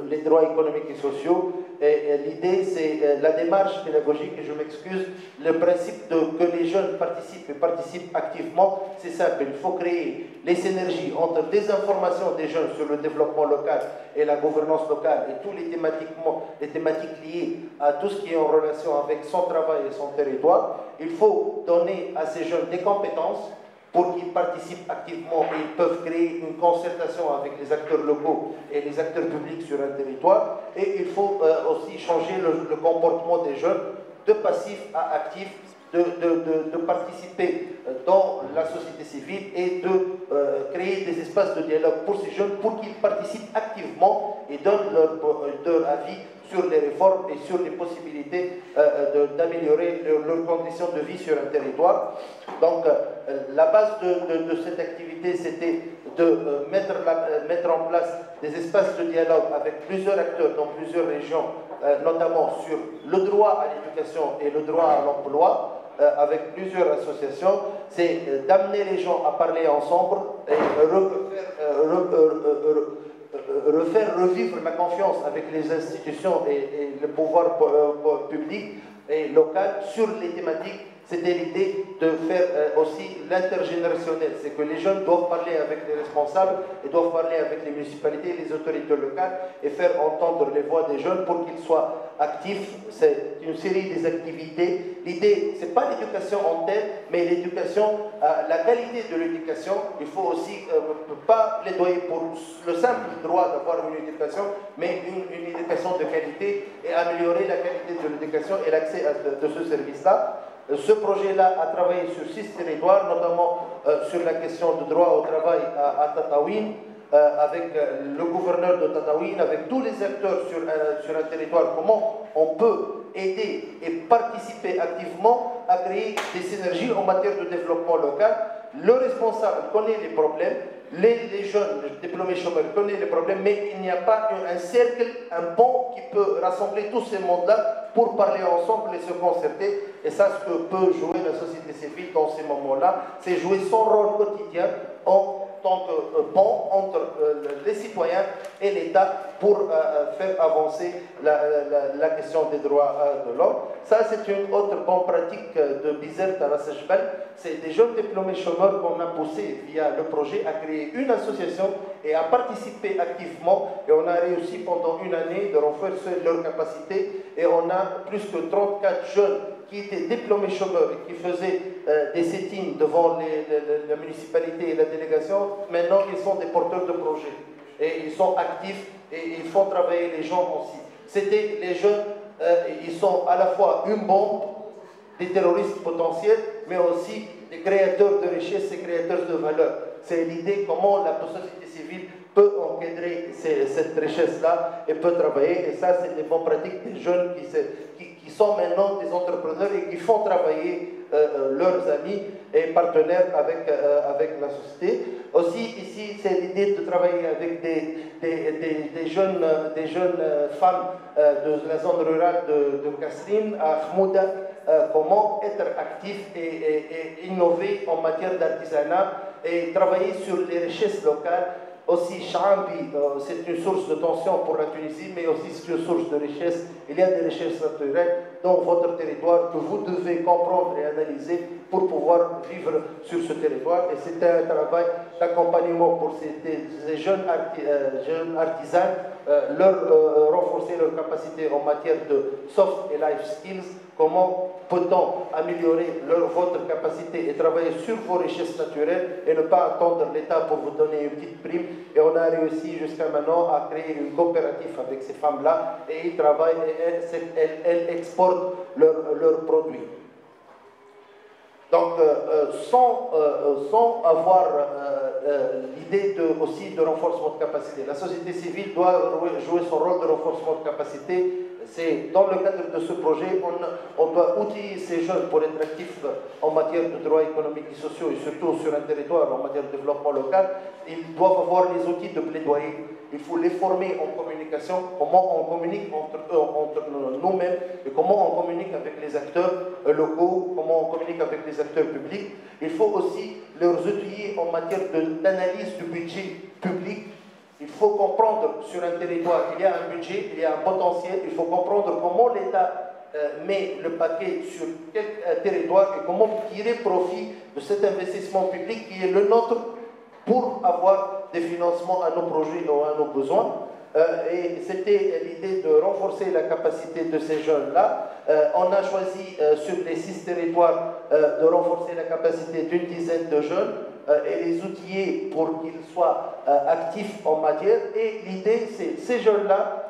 des droits économiques et sociaux. Et l'idée, c'est la démarche pédagogique, et je m'excuse, le principe que les jeunes participent activement, c'est simple. Il faut créer les synergies entre des informations des jeunes sur le développement local et la gouvernance locale et toutes les thématiques liées à tout ce qui est en relation avec son travail et son territoire. Il faut donner à ces jeunes des compétences pour qu'ils participent activement et ils peuvent créer une concertation avec les acteurs locaux et les acteurs publics sur un territoire. Et il faut aussi changer le comportement des jeunes de passif à actif, de participer dans la société civile et de créer des espaces de dialogue pour ces jeunes pour qu'ils participent activement et donnent leur avis sur les réformes et sur les possibilités d'améliorer leurs conditions de vie sur un territoire. Donc, la base de cette activité, c'était de mettre en place des espaces de dialogue avec plusieurs acteurs dans plusieurs régions, notamment sur le droit à l'éducation et le droit à l'emploi, avec plusieurs associations. C'est d'amener les gens à parler ensemble et refaire revivre la confiance avec les institutions et le pouvoir public et local sur les thématiques. C'était l'idée de faire aussi l'intergénérationnel. C'est que les jeunes doivent parler avec les responsables et doivent parler avec les municipalités, les autorités locales et faire entendre les voix des jeunes pour qu'ils soient actifs. C'est une série des activités. L'idée, ce n'est pas l'éducation en tête, mais l'éducation, la qualité de l'éducation. Il faut aussi pas plaidoyer pour le simple droit d'avoir une éducation, mais une éducation de qualité et améliorer la qualité de l'éducation et l'accès de ce service-là. Ce projet-là a travaillé sur 6 territoires, notamment sur la question du droit au travail à Tataouine, avec le gouverneur de Tataouine, avec tous les acteurs sur un territoire, comment on peut aider et participer activement à créer des synergies en matière de développement local. Le responsable connaît les problèmes, les jeunes diplômés chômeurs connaissent les problèmes, mais il n'y a pas un cercle, un pont qui peut rassembler tous ces mondes-là pour parler ensemble et se concerter. Et ça, ce que peut jouer la société civile dans ces moments-là, c'est jouer son rôle quotidien en tant que pont entre les citoyens et l'État pour faire avancer la question des droits de l'homme. Ça, c'est une autre bonne pratique de Bizerte à la Sejbel. C'est des jeunes diplômés chômeurs qu'on a poussé via le projet à créer une association et à participer activement. Et on a réussi pendant une année de renforcer leurs capacités. Et on a plus que 34 jeunes qui étaient diplômés chômeurs et qui faisaient des sit-ins devant la municipalité et la délégation. Maintenant, ils sont des porteurs de projets. Et ils sont actifs et ils font travailler les gens aussi. C'était les jeunes, ils sont à la fois une bombe, des terroristes potentiels, mais aussi des créateurs de richesses et créateurs de valeur. C'est l'idée comment la société civile peut encadrer cette richesse-là et peut travailler. Et ça, c'est des bonnes pratiques des jeunes qui sont maintenant des entrepreneurs et qui font travailler leurs amis et partenaires avec la société. Aussi, ici, c'est l'idée de travailler avec des jeunes femmes de la zone rurale de Kasserine, à Khmouda, comment être actif et innover en matière d'artisanat et travailler sur les richesses locales. Aussi, Chambi, c'est une source de tension pour la Tunisie, mais aussi c'est une source de richesse. Il y a des richesses naturelles dans votre territoire que vous devez comprendre et analyser pour pouvoir vivre sur ce territoire. Et c'est un travail d'accompagnement pour ces jeunes artisans, renforcer leurs capacités en matière de soft et life skills. Comment peut-on améliorer votre capacité et travailler sur vos richesses naturelles et ne pas attendre l'État pour vous donner une petite prime. Et on a réussi jusqu'à maintenant à créer une coopérative avec ces femmes-là et ils travaillent et elles exportent leurs produits. Donc, sans avoir l'idée aussi de renforcement de capacité, la société civile doit jouer son rôle de renforcement de capacité. C'est dans le cadre de ce projet, on doit outiller ces jeunes pour être actifs en matière de droits économiques et sociaux et surtout sur un territoire en matière de développement local. Ils doivent avoir les outils de plaidoyer. Il faut les former en communication, comment on communique entre nous-mêmes et comment on communique avec les acteurs locaux, comment on communique avec les acteurs publics. Il faut aussi leur outiller en matière d'analyse du budget public. Il faut comprendre sur un territoire, il y a un budget, il y a un potentiel, il faut comprendre comment l'État met le paquet sur quel territoire et comment tirer profit de cet investissement public qui est le nôtre pour avoir des financements à nos projets ou à nos besoins. Et c'était l'idée de renforcer la capacité de ces jeunes-là. On a choisi sur les 6 territoires de renforcer la capacité d'une dizaine de jeunes et les outiller pour qu'ils soient actifs en matière. Et l'idée, c'est ces jeunes-là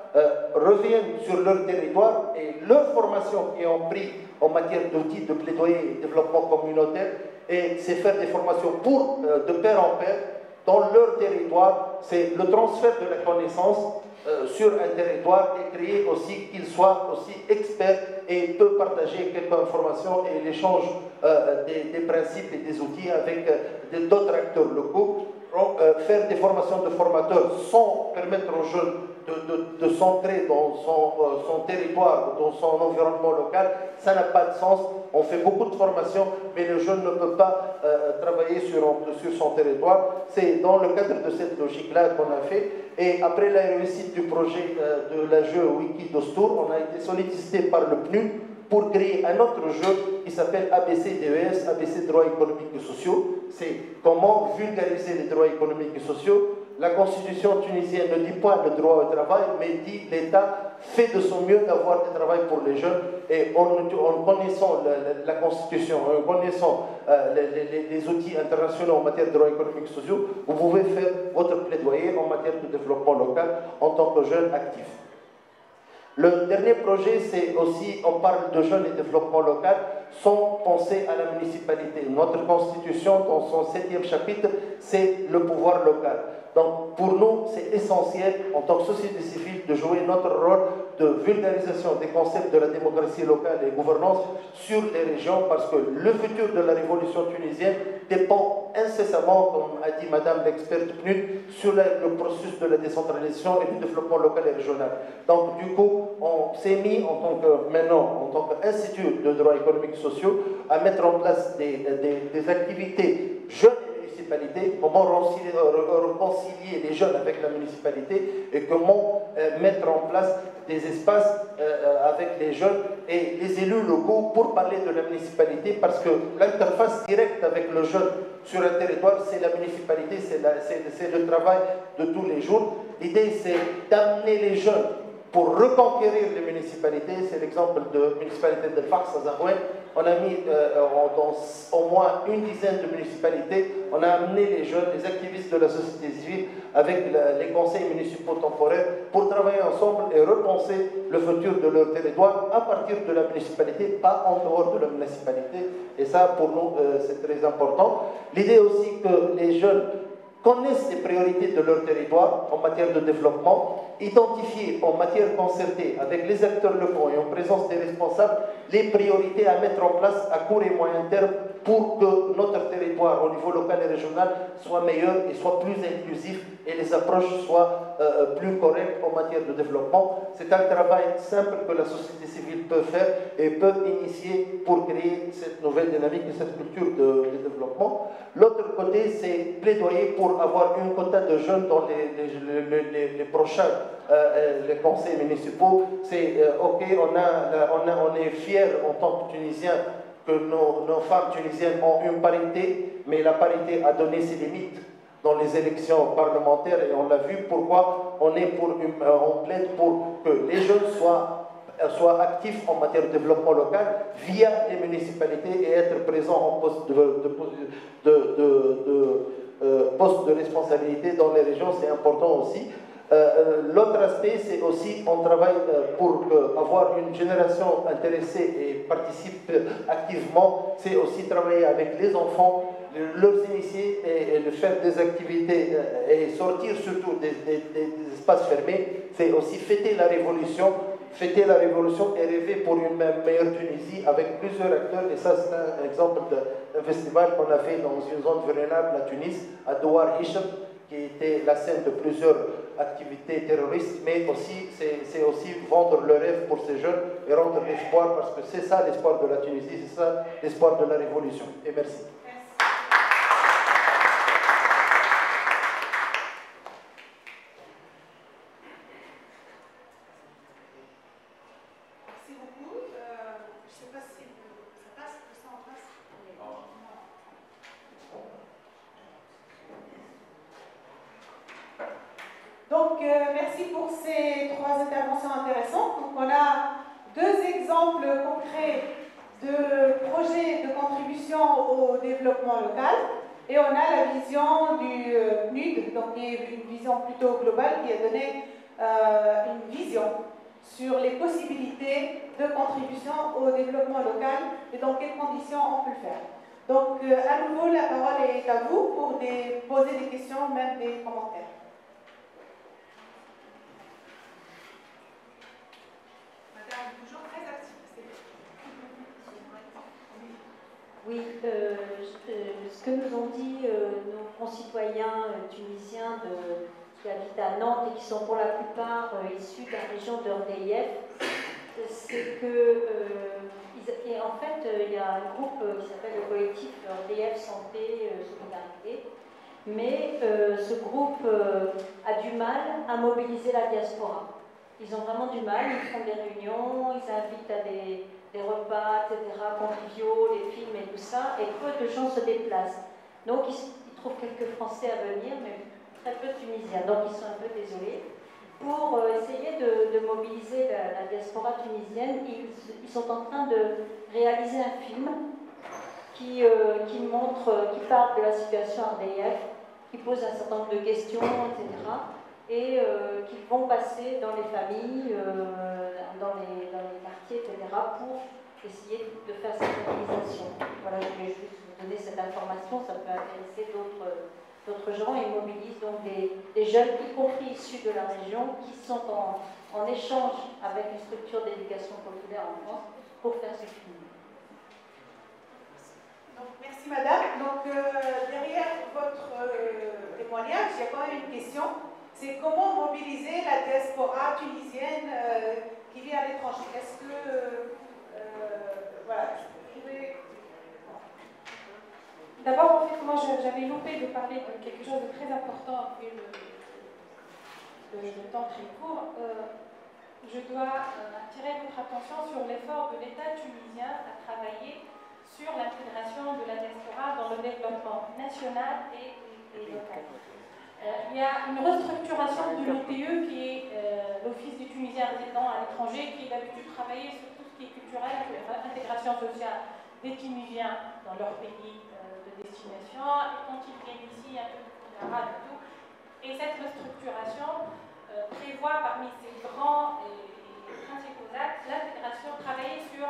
reviennent sur leur territoire et leur formation qu'ils ont pris en matière d'outils de plaidoyer et développement communautaire, et c'est faire des formations de pair en pair dans leur territoire. C'est le transfert de la connaissance sur un territoire et créer aussi qu'ils soient aussi experts et peuvent partager quelques informations et l'échange des principes et des outils avec d'autres acteurs locaux. Faire des formations de formateurs sans permettre aux jeunes de s'entrer dans son territoire, dans son environnement local, ça n'a pas de sens. On fait beaucoup de formations, mais le jeune ne peut pas travailler sur son territoire. C'est dans le cadre de cette logique-là qu'on a fait. Et après la réussite du projet de la jeu Wiki Dostour, on a été sollicité par le PNU pour créer un autre jeu qui s'appelle ABC-DES, ABC Droits économiques et sociaux. C'est comment vulgariser les droits économiques et sociaux. La constitution tunisienne ne dit pas le droit au travail, mais dit l'État fait de son mieux d'avoir du travail pour les jeunes. Et en connaissant la constitution, en connaissant les outils internationaux en matière de droits économiques et sociaux, vous pouvez faire votre plaidoyer en matière de développement local en tant que jeune actif. Le dernier projet, c'est aussi, on parle de jeunes et développement local, sans penser à la municipalité. Notre constitution, dans son 7e chapitre, c'est le pouvoir local. Donc pour nous, c'est essentiel en tant que société civile de jouer notre rôle de vulgarisation des concepts de la démocratie locale et gouvernance sur les régions, parce que le futur de la révolution tunisienne dépend incessamment, comme a dit Madame l'experte Knut, sur le processus de la décentralisation et du développement local et régional. Donc du coup, on s'est mis maintenant, en tant qu'institut de droit économique et sociaux, à mettre en place des activités jeunes et municipalités, comment réconcilier les jeunes avec la municipalité et comment mettre en place des espaces avec les jeunes et les élus locaux pour parler de la municipalité, parce que l'interface directe avec le jeune sur un territoire, c'est la municipalité, c'est le travail de tous les jours. L'idée, c'est d'amener les jeunes pour reconquérir les municipalités. C'est l'exemple de la municipalité de Fars à Zarouet. On a mis dans au moins une dizaine de municipalités, on a amené les jeunes, les activistes de la société civile avec les conseils municipaux temporaires pour travailler ensemble et repenser le futur de leur territoire à partir de la municipalité, pas en dehors de la municipalité. Et ça, pour nous, c'est très important. L'idée aussi que les jeunes connaissent les priorités de leur territoire en matière de développement, identifier en matière concertée avec les acteurs locaux et en présence des responsables les priorités à mettre en place à court et moyen terme pour que notre territoire au niveau local et régional soit meilleur et soit plus inclusif et les approches soient plus correctes en matière de développement. C'est un travail simple que la société civile peut faire et peut initier pour créer cette nouvelle dynamique et cette culture de développement. L'autre côté, c'est plaidoyer pour avoir une quota de jeunes dans les prochains les conseils municipaux. C'est OK, on est fiers en tant que Tunisiens que nos femmes tunisiennes ont une parité, mais la parité a donné ses limites dans les élections parlementaires et on l'a vu. Pourquoi on plaide pour que les jeunes soient actifs en matière de développement local via les municipalités et être présents en poste de responsabilité dans les régions, c'est important aussi. L'autre aspect, c'est aussi on travaille pour avoir une génération intéressée et participe activement. C'est aussi travailler avec les enfants, leur initier et faire des activités et sortir surtout des espaces fermés. C'est aussi fêter la révolution et rêver pour une meilleure Tunisie avec plusieurs acteurs. Et ça, c'est un exemple d'un festival qu'on a fait dans une zone vulnérable à Tunis, à Douar Hichem, qui était la scène de plusieurs activités terroristes, mais aussi c'est aussi vendre le rêve pour ces jeunes et rendre l'espoir, parce que c'est ça l'espoir de la Tunisie, c'est ça l'espoir de la révolution. Et merci. Merci beaucoup. Je ne sais pas si ça passe, tout ça en passe. Donc, merci pour ces 3 interventions intéressantes. Donc, on a 2 exemples concrets de projets de contribution au développement local. Et on a la vision du PNUD, donc qui est une vision plutôt globale, qui a donné une vision sur les possibilités de contribution au développement local et dans quelles conditions on peut le faire. Donc, à nouveau, la parole est à vous pour poser des questions, même des commentaires. Toujours très actif. Oui, ce que nous ont dit nos concitoyens tunisiens qui habitent à Nantes et qui sont pour la plupart issus de la région de Ordeyef, c'est que, en fait, il y a un groupe qui s'appelle le collectif Ordeyef Santé Solidarité, mais ce groupe a du mal à mobiliser la diaspora. Ils ont vraiment du mal, ils font des réunions, ils invitent à des repas, etc., conviviaux, les films et tout ça, et peu de gens se déplacent. Donc ils trouvent quelques Français à venir, mais très peu de Tunisiens. Donc ils sont un peu désolés. Pour essayer de mobiliser la diaspora tunisienne, ils sont en train de réaliser un film qui parle de la situation RDF, qui pose un certain nombre de questions, etc., et qui vont passer dans les familles, dans les quartiers, etc., pour essayer de faire cette mobilisation. Voilà, je voulais juste vous donner cette information, ça peut intéresser d'autres gens et mobilise donc des jeunes, y compris issus de la région, qui sont en échange avec une structure d'éducation populaire en France pour faire ce film. Donc, merci madame. Donc derrière votre témoignage, il y a quand même une question. C'est comment mobiliser la diaspora tunisienne qui vit à l'étranger. Est-ce que voilà, je pouvais... D'abord, en fait, moi j'avais loupé de parler de quelque chose de très important et le temps très court. Je dois attirer votre attention sur l'effort de l'État tunisien à travailler sur l'intégration de la diaspora dans le développement national et local. Il y a une restructuration de l'OTE qui est l'Office des Tunisiens résidents à l'étranger, qui d'habitude travaillait sur tout ce qui est culturel, l'intégration sociale des Tunisiens dans leur pays de destination, et quand ils viennent ici, un peu de arabe et tout. Et cette restructuration prévoit parmi ces grands et principaux axes l'intégration, travailler sur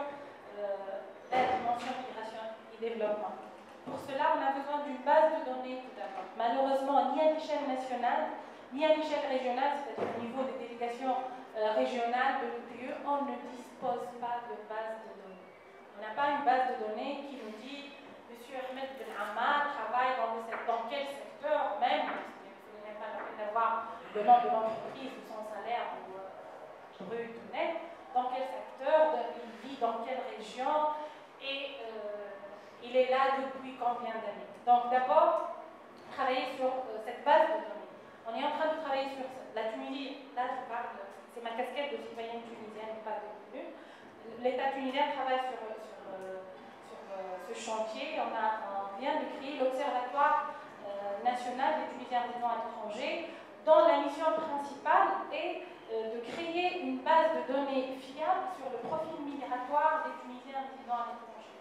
la dimension migration et développement. Pour cela, on a besoin d'une base de données tout d'abord. Malheureusement, ni à l'échelle nationale, ni à l'échelle régionale, c'est-à-dire au niveau des délégations régionales de l'OTE, on ne dispose pas de base de données. On n'a pas une base de données qui nous dit M. Ahmed Ben Ammar travaille dans quel secteur même, il n'est pas la peine d'avoir le nom de l'entreprise ou son salaire brut ou net, dans quel secteur, il vit dans quelle région et il est là depuis combien d'années. Donc d'abord, travailler sur cette base de données. On est en train de travailler sur la Tunisie, là je parle, c'est ma casquette de citoyenne tunisienne, pas de l'ONU. L'État tunisien travaille sur ce chantier. On vient de créer l'Observatoire national des Tunisiens résidant à l'étranger, dont la mission principale est de créer une base de données fiable sur le profil migratoire des Tunisiens résidant à l'étranger.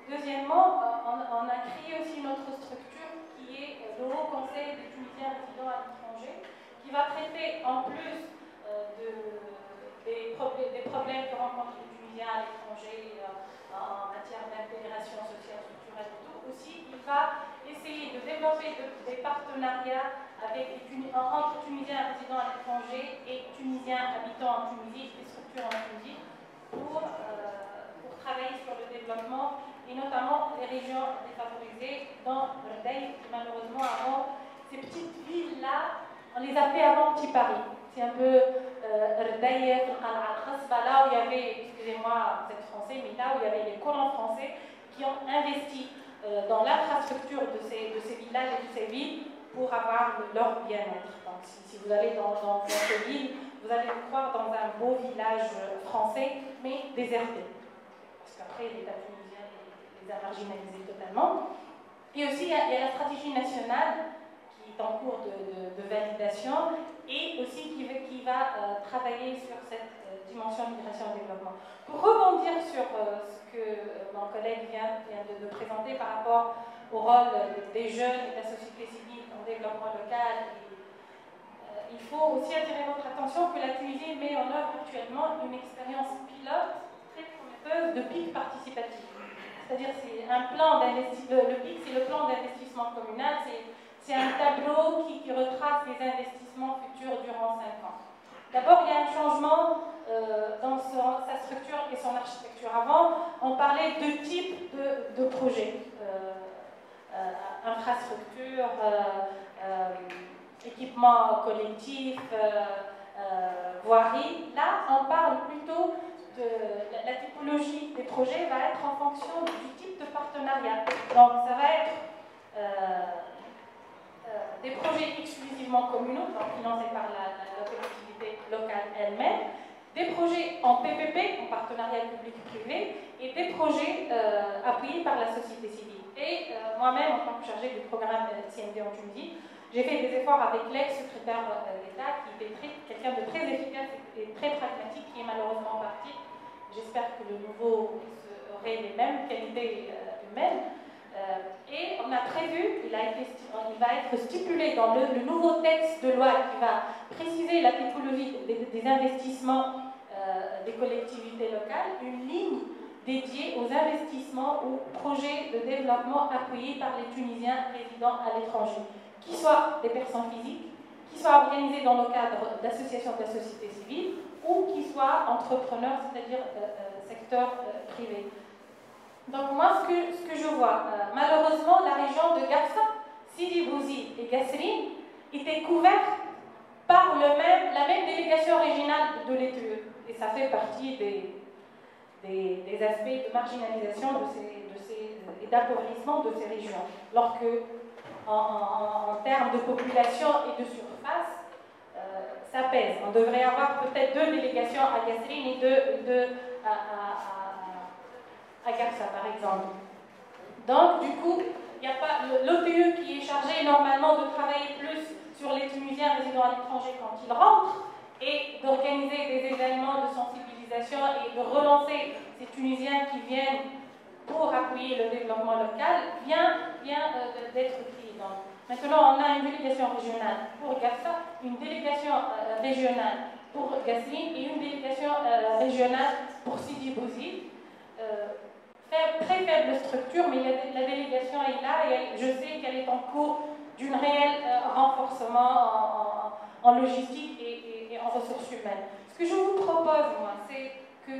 Deuxièmement, on a créé aussi une autre structure qui est le Haut Conseil des Tunisiens résidant à l'étranger, qui va traiter en plus des problèmes que rencontrent les Tunisiens à l'étranger en matière d'intégration sociale, structurelle et tout. Aussi, il va essayer de développer des partenariats entre Tunisiens résidant à l'étranger et Tunisiens habitant en Tunisie, des structures en Tunisie, pour travailler sur le développement et notamment les régions défavorisées dans Rdaï, qui malheureusement avant, ces petites villes-là, on les appelait avant Petit Paris. C'est un peu Rdaï, Al-Khasba, là où il y avait, excusez-moi, vous êtes français, mais là où il y avait les colons français qui ont investi dans l'infrastructure de ces villages et de ces villes pour avoir leur bien-être. Donc si vous allez dans ces villes, vous allez vous croire dans un beau village français, mais déserté. Parce qu'après, l'État tunisien les a marginalisés totalement. Et aussi, il y a la stratégie nationale qui est en cours de validation et aussi qui va travailler sur cette dimension migration et développement. Pour rebondir sur ce que mon collègue vient de présenter par rapport au rôle des jeunes et de la société civile en développement local, il faut aussi attirer votre attention que la Tunisie met en œuvre actuellement une expérience pilote très prometteuse de PIC participatif. C'est-à-dire c'est un plan d'investissement, le PIC c'est le plan d'investissement communal, c'est un tableau qui retrace les investissements futurs durant 5 ans. D'abord, il y a un changement dans sa structure et son architecture. Avant, on parlait de types de projets. Infrastructure, équipement collectif, voirie. Là, on parle plutôt de la typologie des projets va être en fonction du type de partenariat. Donc, ça va être des projets exclusivement communaux, donc financés par la collectivité locale elle-même, des projets en PPP, en partenariat public-privé, et des projets appuyés par la société civile. Et moi-même, en tant que chargée du programme CND en Tunisie, j'ai fait des efforts avec l'ex-secrétaire d'État, qui était quelqu'un de très efficace et très pragmatique, qui est malheureusement parti. J'espère que le nouveau aurait les mêmes qualités humaines. Et on a prévu, il va être stipulé dans le nouveau texte de loi qui va préciser la typologie des investissements des collectivités locales, une ligne dédiée aux investissements ou projets de développement appuyés par les Tunisiens résidant à l'étranger, qui soient des personnes physiques, qui soient organisés dans le cadre d'associations de la société civile ou qui soient entrepreneurs, c'est-à-dire secteur privé. Donc moi, ce que je vois, malheureusement, la région de Gafsa, Sidi Bouzid et Gassrine étaient couvertes par la même délégation régionale de l'ETE. Et ça fait partie des aspects de marginalisation et d'appauvrissement de ces régions. Alors que, en termes de population et de surface, ça pèse. On devrait avoir peut-être 2 délégations à Gassrine et 2 à Gafsa, par exemple. Donc, du coup, il n'y a pas l'OPE qui est chargé normalement de travailler plus sur les Tunisiens résidant à l'étranger quand ils rentrent et d'organiser des événements de sensibilisation et de relancer ces Tunisiens qui viennent pour appuyer le développement local vient d'être pris. Donc, maintenant, on a une délégation régionale pour Gafsa, une délégation régionale pour Gassrine et une délégation régionale pour Sidi Bouzid. Très faible structure, mais la délégation est là et je sais qu'elle est en cours d'un réel renforcement en logistique et en ressources humaines. Ce que je vous propose, moi, c'est que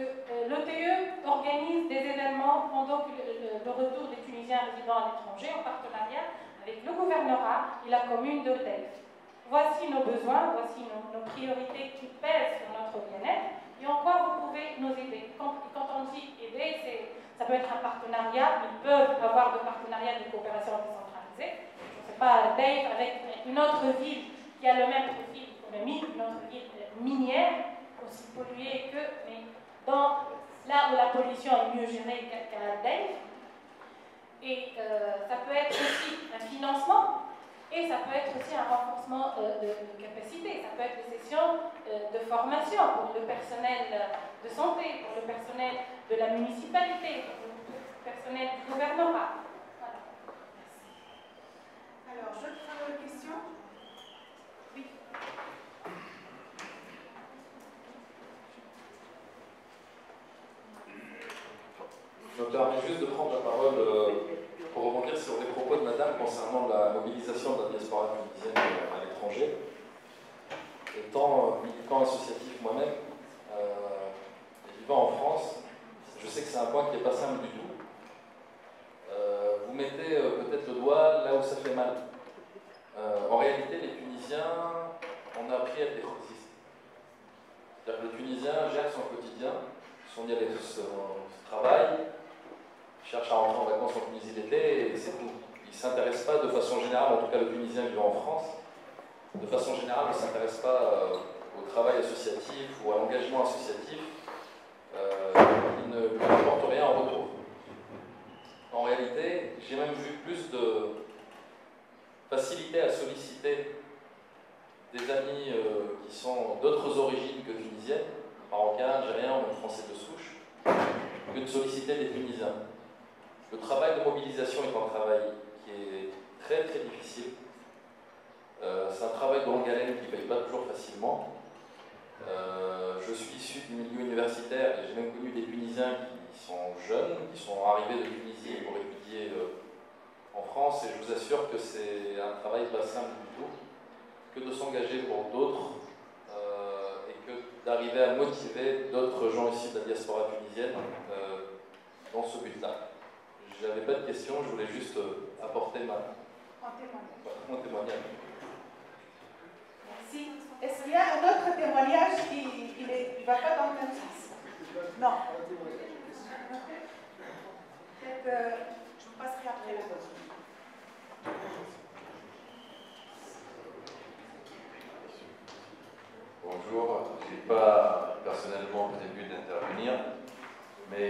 l'OTE organise des événements pendant le retour des Tunisiens résidant à l'étranger en partenariat avec le gouvernorat et la commune de Delft. Voici nos besoins, voici nos priorités qui pèsent sur notre bien-être et en quoi vous pouvez nous aider. Quand on dit aider, ça peut être un partenariat, ils peuvent avoir de partenariats de coopération décentralisée. Je ne sais pas, Dave avec une autre ville qui a le même profil économique, une autre ville minière, aussi polluée mais là où la pollution est mieux gérée qu'à Dave. Et ça peut être aussi un financement. Et ça peut être aussi un renforcement de capacité, ça peut être des sessions de formation pour le personnel de santé, pour le personnel de la municipalité, pour le personnel du gouvernorat. Voilà. Merci. Alors, d'autres questions? Oui. Je me permets juste de prendre la parole pour rebondir sur les propos de Madame concernant la mobilisation de la diaspora tunisienne à l'étranger. Étant militant associatif moi-même, vivant en France, je sais que c'est un point qui n'est pas simple du tout. Vous mettez peut-être le doigt là où ça fait mal. En réalité, les Tunisiens, on a appris à être des progressistes. C'est-à-dire que le Tunisien gère son quotidien, son travail, cherche à rentrer en vacances en Tunisie l'été et c'est tout. Il ne s'intéresse pas de façon générale, en tout cas le Tunisien vivant en France, de façon générale, il ne s'intéresse pas au travail associatif ou à l'engagement associatif. Il ne lui apporte rien en retour. En réalité, j'ai même vu plus de facilité à solliciter des amis qui sont d'autres origines que tunisiennes, marocains, algériens ou même français de souche, que de solliciter des Tunisiens. Le travail de mobilisation est un travail qui est très très difficile. C'est un travail de longue haleine qui ne paye pas toujours facilement. Je suis issu du milieu universitaire et j'ai même connu des Tunisiens qui sont jeunes, qui sont arrivés de Tunisie pour étudier en France, et je vous assure que c'est un travail pas simple du tout, que de s'engager pour d'autres et que d'arriver à motiver d'autres gens ici de la diaspora tunisienne dans ce but-là. J'avais pas de questions, je voulais juste apporter mon témoignage. Merci. Est-ce qu'il y a un autre témoignage qui ne va pas dans le même sens? Non. Peut-être je vous passerai après la pause. Bonjour, je n'ai pas personnellement prévu d'intervenir, mais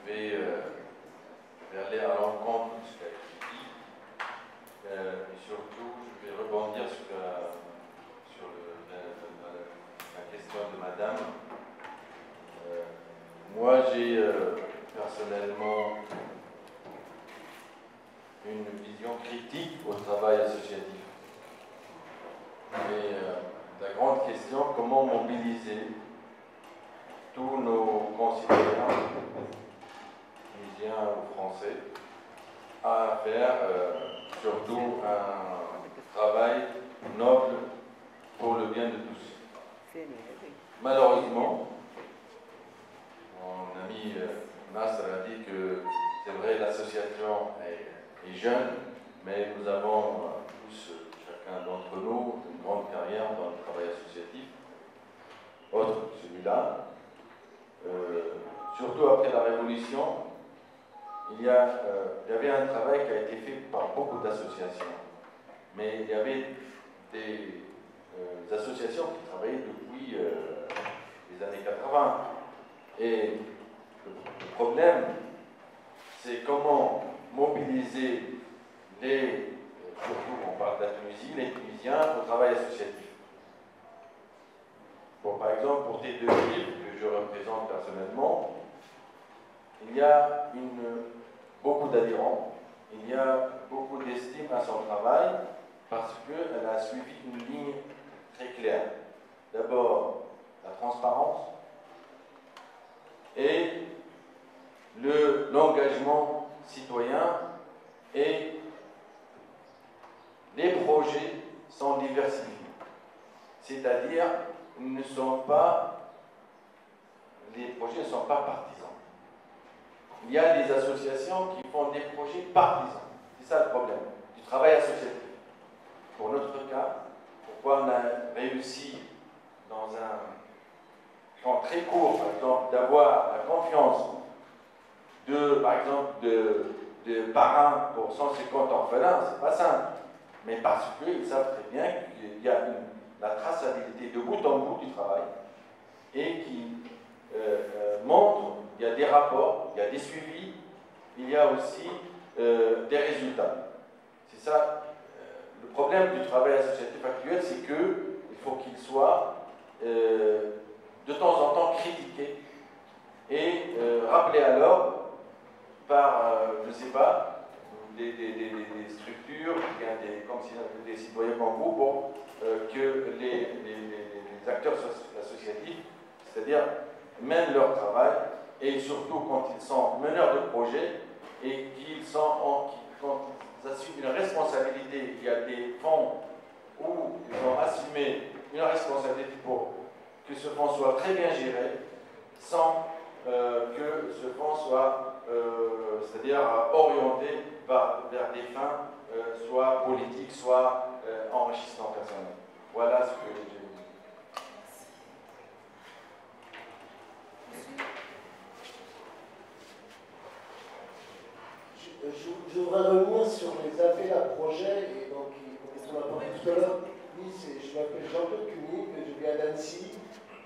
je vais aller à l'encontre de ce qui a été dit. Et surtout, je vais rebondir sur la question de Madame. Moi, j'ai personnellement critique au travail associatif. Mais la grande question, comment mobiliser tous nos concitoyens, tunisiens ou français, à faire surtout un travail noble pour le bien de tous. Malheureusement, mon ami Nasser a dit que c'est vrai, l'association est jeune, mais nous avons tous, chacun d'entre nous, une grande carrière dans le travail associatif, autre que celui-là. Surtout après la Révolution, il y avait un travail qui a été fait par beaucoup d'associations, mais il y avait des associations qui travaillaient depuis les années 80. Et le problème, c'est comment mobiliser surtout on parle de la Tunisie, les Tunisiens au travail associatif. Bon, par exemple, pour T2 Villes, que je représente personnellement, il y a beaucoup d'adhérents, il y a beaucoup d'estime à son travail parce qu'elle a suivi une ligne très claire. D'abord, la transparence et l'engagement citoyen, et les projets sont diversifiés. C'est-à-dire, les projets ne sont pas partisans. Il y a des associations qui font des projets partisans. C'est ça le problème du travail associatif. Pour notre cas, pourquoi on a réussi dans un temps très court, par exemple, d'avoir la confiance par exemple, de parrains pour 150 orphelins, c'est pas simple. Mais parce qu'ils savent très bien qu'il y a la traçabilité de bout en bout du travail et qui montre, il y a des rapports, il y a des suivis, il y a aussi des résultats. C'est ça, le problème du travail associatif actuel, c'est qu'il faut qu'il soit de temps en temps critiqué et rappelé à l'ordre par, je ne sais pas, des structures, comme des citoyens comme vous, pour que les acteurs associatifs, c'est-à-dire mènent leur travail, et surtout quand ils sont meneurs de projet et quand ils assument une responsabilité, il y a des fonds où ils ont assumé une responsabilité pour que ce fonds soit très bien géré, sans que ce fonds soit c'est-à-dire orienté vers des fins soit politiques, soit enrichissement personnel. Voilà ce que j'ai dit. Je voudrais revenir sur les appels à projets, et donc, on a parlé tout à l'heure. Oui, je m'appelle Jean-Claude Cuny, je viens d'Annecy.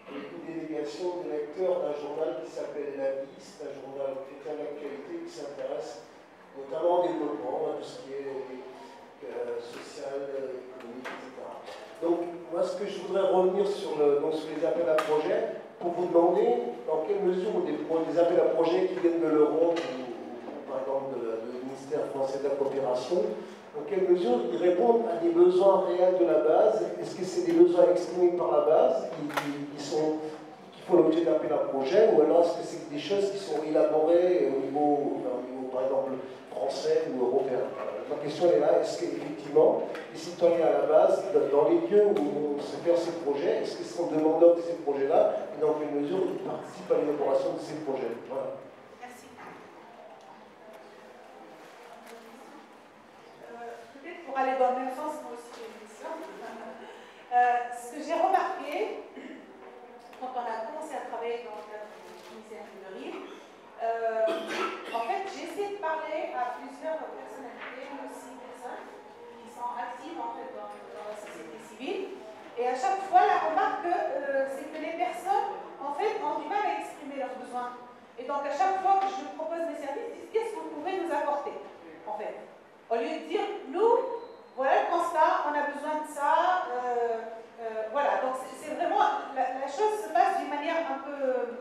J'ai une délégation de lecteurs d'un journal qui s'appelle La Vie, c'est un journal chrétien d'actualité qui s'intéresse notamment au développement, à tout ce qui est social, économique, etc. Donc, moi, ce que je voudrais revenir sur les appels à projets, pour vous demander dans quelle mesure des appels à projets qui viennent de l'Europe ou par exemple du ministère français de la coopération, dans quelle mesure ils répondent à des besoins réels de la base. Est-ce que c'est des besoins exprimés par la base qui font l'objet d'appels à projet, ou alors est-ce que c'est des choses qui sont élaborées au niveau par exemple, français ou européen? Ma question est là, est-ce qu'effectivement, les citoyens à la base, dans les lieux où on se fait ces projets, est-ce qu'ils sont demandeurs de ces projets-là, et dans quelle mesure ils participent à l'élaboration de ces projets? Voilà. Merci. Peut-être pour aller dans le même sens, moi aussi j'ai une question. Ce que j'ai remarqué, quand on a commencé à travailler dans le cadre du ministère de Rire, en fait, j'essaie de parler à plusieurs personnalités, mais aussi personnes qui sont actives en fait, dans la société civile. Et à chaque fois, la remarque, c'est que les personnes, en fait, ont du mal à exprimer leurs besoins. Et donc, à chaque fois que je propose mes services, ils disent qu'est-ce que vous pouvez nous apporter, en fait. Au lieu de dire, nous, voilà le constat, on a besoin de ça. Voilà, donc c'est vraiment, la chose se passe d'une manière un peu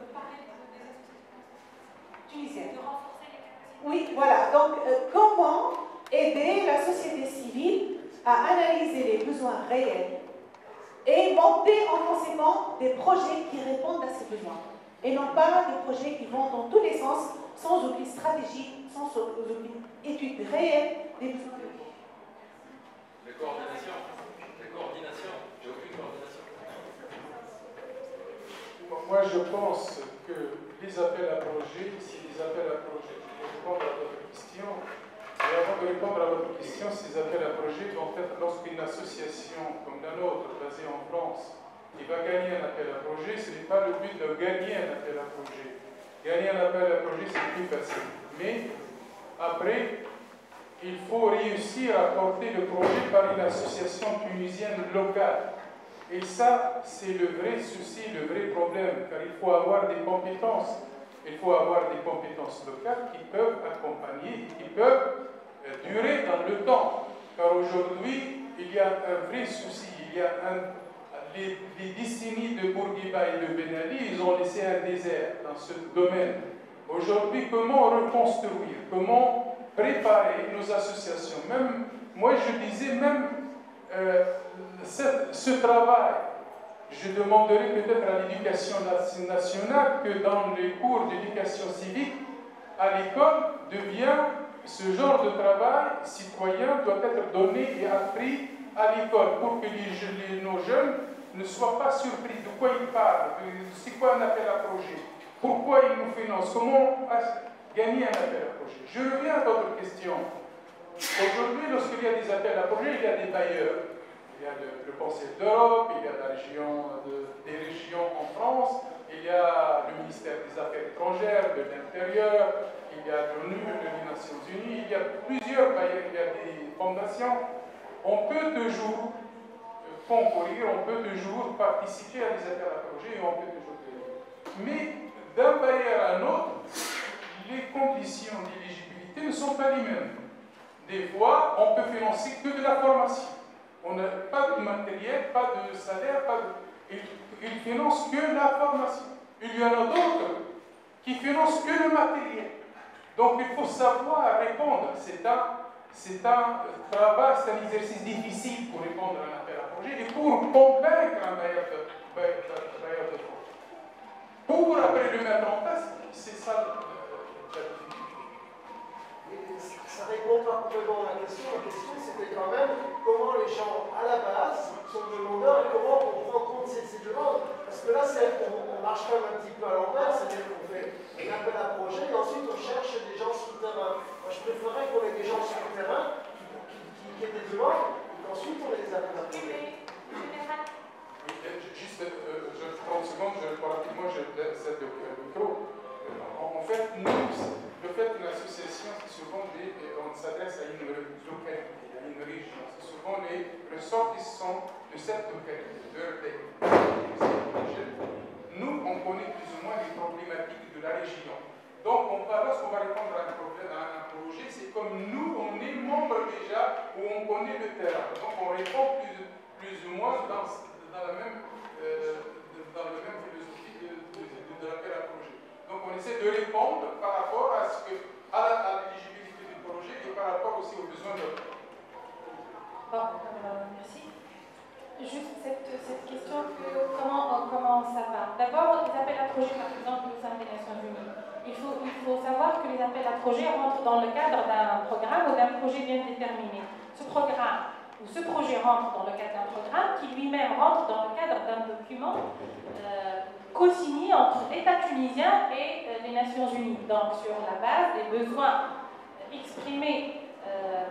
tunisienne. Oui, voilà, donc comment aider la société civile à analyser les besoins réels et monter en conséquence des projets qui répondent à ces besoins. Et non pas des projets qui vont dans tous les sens, sans aucune stratégie, sans aucune étude réelle des besoins. La coordination. J'ai aucune coordination. Moi, je pense que les appels à projets, si les appels à projets, je vais répondre à votre question, et avant de répondre à votre question, ces appels à projets vont être lorsqu'une association comme la nôtre, basée en France, qui va gagner un appel à projet, ce n'est pas le but de gagner un appel à projet. Gagner un appel à projet, c'est plus facile. Mais après, il faut réussir à porter le projet par une association tunisienne locale. Et ça, c'est le vrai souci, le vrai problème, car il faut avoir des compétences. Il faut avoir des compétences locales qui peuvent accompagner et qui peuvent durer dans le temps. Car aujourd'hui, il y a un vrai souci. Il y a les décennies de Bourguiba et de Ben Ali, ils ont laissé un désert dans ce domaine. Aujourd'hui, comment reconstruire, comment préparer nos associations? Même, moi, je disais même ce travail, je demanderais peut-être à l'éducation nationale que dans les cours d'éducation civique, à l'école, ce genre de travail citoyen doit être donné et appris à l'école pour que nos jeunes ne soient pas surpris de quoi ils parlent, c'est quoi un appel à projet, pourquoi ils nous financent, comment gagner un appel à projet. Je reviens à votre question. Aujourd'hui, lorsqu'il y a des appels à projet, il y a des bailleurs. Il y a le Conseil d'Europe, il y a des régions en France, il y a le ministère des Affaires étrangères, de l'Intérieur, il y a l'ONU, les Nations Unies, il y a plusieurs bailleurs, il y a des fondations. On peut toujours concourir, on peut toujours participer à des appels à projets et on peut toujours gagner. Mais d'un bailleur à un autre, les conditions d'éligibilité ne sont pas les mêmes. Des fois, on peut financer que de la formation. On n'a pas de matériel, pas de salaire, ils financent que la formation. Il y en a d'autres qui financent que le matériel. Donc il faut savoir répondre. C'est un travail, c'est un exercice difficile pour répondre à un appel à projet et pour convaincre un bailleur de fonds. Pour après le mettre en place, c'est ça la difficulté. Ça répond pas complètement à la question. La question, c'était quand même comment les gens, à la base, sont demandeurs et comment on prend compte de ces demandes. Parce que là, on marche quand même un petit peu à l'envers, c'est-à-dire qu'on fait un appel à projet et ensuite on cherche des gens sur le terrain. Moi, je préférerais qu'on ait des gens sur le terrain qui aient des demandes et qu'ensuite on les appelle à projet. Juste 30 secondes, je réponds rapidement, je laisse le micro. En fait, nous, le fait qu'une association, c'est souvent on s'adresse à une localité, à une région. C'est souvent les ressortissants de cette localité, de leur pays. Nous, on connaît plus ou moins les problématiques de la région. Donc, lorsqu'on va répondre à un problème, à un projet, c'est comme nous, on est membre déjà, où on connaît le terrain. Donc, on répond plus ou moins dans la même philosophie de l'appel à projet. Donc on essaie de répondre par rapport à l'éligibilité du projet et par rapport aussi aux besoins de l'autre. Bon, merci. Juste cette question, comment ça va? D'abord, les appels à projet, par exemple, au sein des Nations Unies. Il faut savoir que les appels à projet rentrent dans le cadre d'un programme ou d'un projet bien déterminé. Ce programme ou ce projet rentre dans le cadre d'un programme qui lui-même rentre dans le cadre d'un document co-signé entre l'État tunisien et les Nations Unies. Donc sur la base des besoins exprimés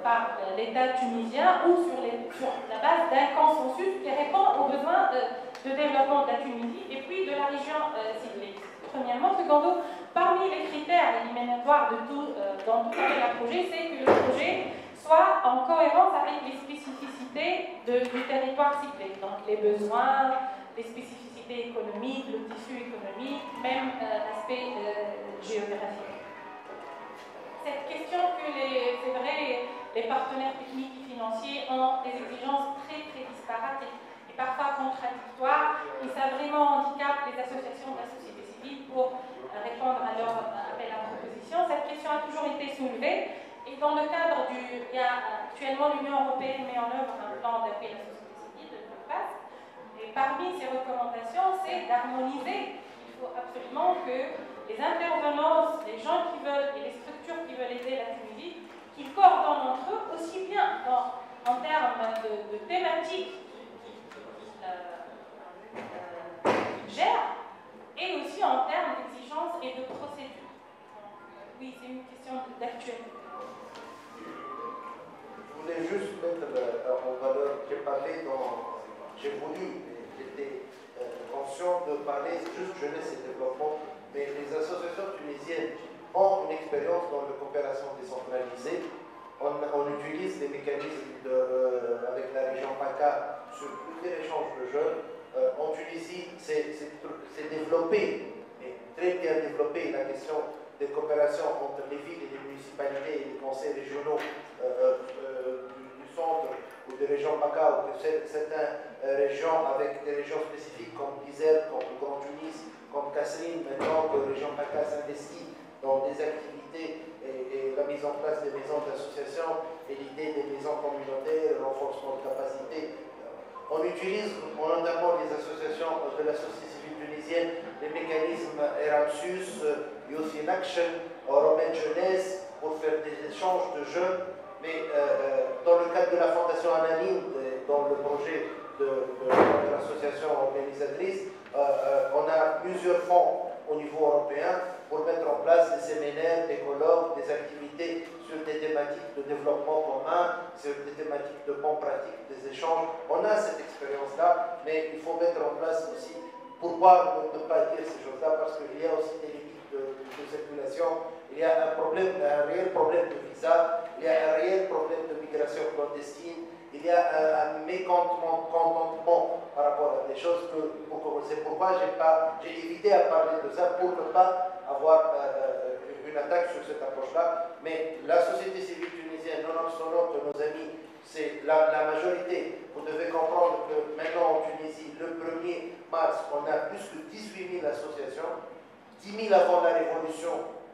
par l'État tunisien ou sur la base d'un consensus qui répond aux besoins de développement de la Tunisie et puis de la région ciblée. Premièrement. Secondo, parmi les critères éliminatoires dans tout appel à projet, c'est que le projet soit en cohérence avec les spécificités du territoire ciblé. Donc les besoins, les spécificités économiques, le tissu économique, même l'aspect géographique. Cette question que c'est vrai, les partenaires techniques et financiers ont des exigences très très disparates et parfois contradictoires, et ça vraiment handicape les associations de la société civile pour répondre à leur appel à proposition. Cette question a toujours été soulevée. Et Et dans le cadre il y a actuellement l'Union européenne met en œuvre un plan d'appui à la société civile de PAS. Et parmi ces recommandations, c'est d'harmoniser. Il faut absolument que les intervenants, les gens qui veulent et les structures qui veulent aider la Tunisie, qu'ils coordonnent entre eux aussi bien en termes de thématiques qu'ils gèrent et aussi en termes d'exigences et de procédures. Donc, oui, c'est une question d'actualité. Je voulais juste mettre en valeur, j'ai voulu, j'étais conscient de parler juste jeunesse et développement, mais les associations tunisiennes ont une expérience dans la coopération décentralisée. On utilise des mécanismes avec la région PACA sur plusieurs échanges de jeunes. En Tunisie, c'est développé, et très bien développé, la question de coopération entre les villes et les municipalités et les conseils régionaux du centre ou des régions PACA ou de certaines régions avec des régions spécifiques comme l'Isère, comme le Grand Tunis, comme Kasserine, maintenant que la région PACA s'investit dans des activités et la mise en place des maisons d'association et l'idée des maisons communautaires, le renforcement de capacité. On utilise notamment les associations de la société civile tunisienne, les mécanismes Erasmus, Youth in Action, Romaine Jeunesse, pour faire des échanges de jeunes. Mais dans le cadre de la Fondation Anonyme, dans le projet de l'association organisatrice, on a plusieurs fonds au niveau européen pour mettre en place des séminaires, des colloques, des activités sur des thématiques de développement commun, sur des thématiques de bonnes pratiques, des échanges. On a cette expérience-là, mais il faut mettre en place aussi. Pourquoi ne pas dire ces choses-là? Parce qu'il y a aussi des limites de circulation, il y a un réel problème de visa, il y a un réel problème de migration clandestine, il y a un mécontentement par rapport à des choses c'est pourquoi j'ai évité à parler de ça pour ne pas avoir une attaque sur cette approche-là. Mais la société civile tunisienne, nonobstant que nos amis, c'est la majorité. Vous devez comprendre que maintenant en Tunisie, le 1er mars, on a plus que 18 000 associations, 10 000 avant la révolution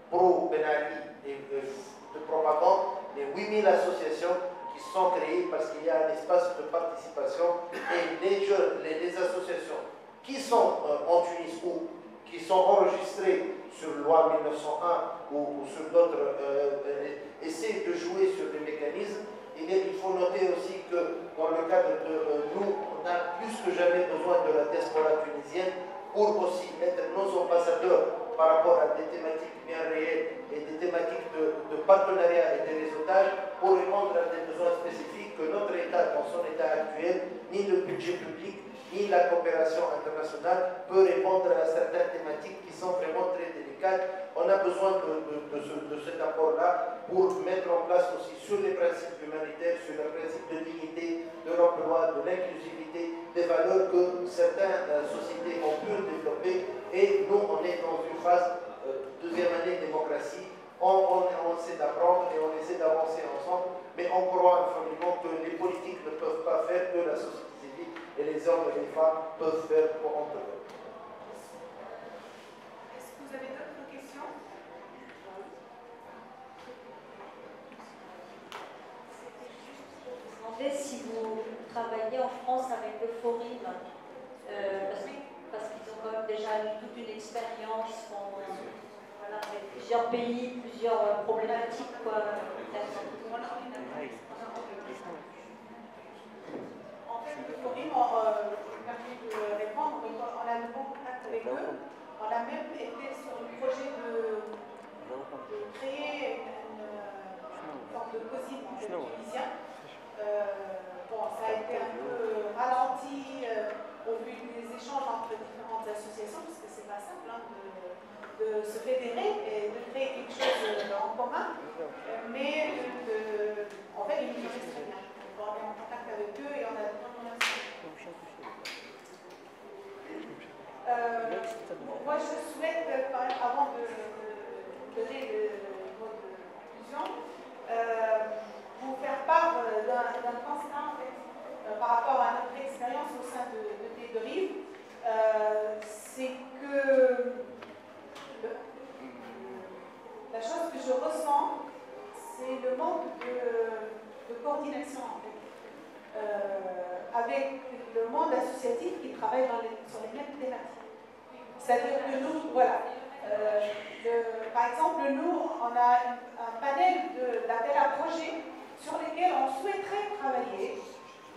pro-Ben Ali et de propagande, et 8 000 associations qui sont créées parce qu'il y a un espace de participation et les jeunes, les associations qui sont en Tunisie ou qui sont enregistrées sur loi 1901 ou sur d'autres, essaient de jouer sur des mécanismes. Il faut noter aussi que dans le cadre de nous, on a plus que jamais besoin de la diaspora tunisienne pour aussi être nos ambassadeurs par rapport à des thématiques bien réelles et des thématiques de partenariat et de réseautage pour répondre à des besoins spécifiques que notre État, dans son état actuel, ni le budget public, ni la coopération internationale peut répondre à certaines thématiques qui sont vraiment très délicates. On a besoin de cet apport-là pour mettre en place aussi sur les principes humanitaires, sur les principes de dignité, de l'emploi, de l'inclusivité, des valeurs que certaines sociétés ont pu développer. Et nous, on est dans une phase deuxième année de démocratie. On essaie d'apprendre et on essaie d'avancer ensemble, mais on croit absolument que les politiques ne peuvent pas faire que la société civile et les hommes et les femmes peuvent faire pour entre eux. Est-ce que vous avez d'autres questions? Je me demandais si vous travaillez en France avec le Forum, parce qu'ils ont quand même déjà toute une expérience avec plusieurs pays, plusieurs problématiques. En fait, le Forum, permis de répondre, on a de bons contacts avec eux. On a même été sur le projet de créer une sorte de COSIP tunisien. Bon, ça a été un peu ralenti au vu des échanges entre différentes associations, parce que c'est pas simple de se fédérer et de créer quelque chose en commun, mais en fait, ils nous connaissent très bien. On est en contact avec eux et on a de bonnes relations. Moi, je souhaite quand même, avant de donner le mot de conclusion, vous faire part d'un constat en fait, par rapport à notre expérience au sein de T2RIV. C'est que la chose que je ressens, c'est le manque coordination en fait, avec le monde associatif qui travaille sur les mêmes thématiques. C'est-à-dire que nous, voilà, par exemple, nous, on a un panel d'appels à projets sur lesquels on souhaiterait travailler,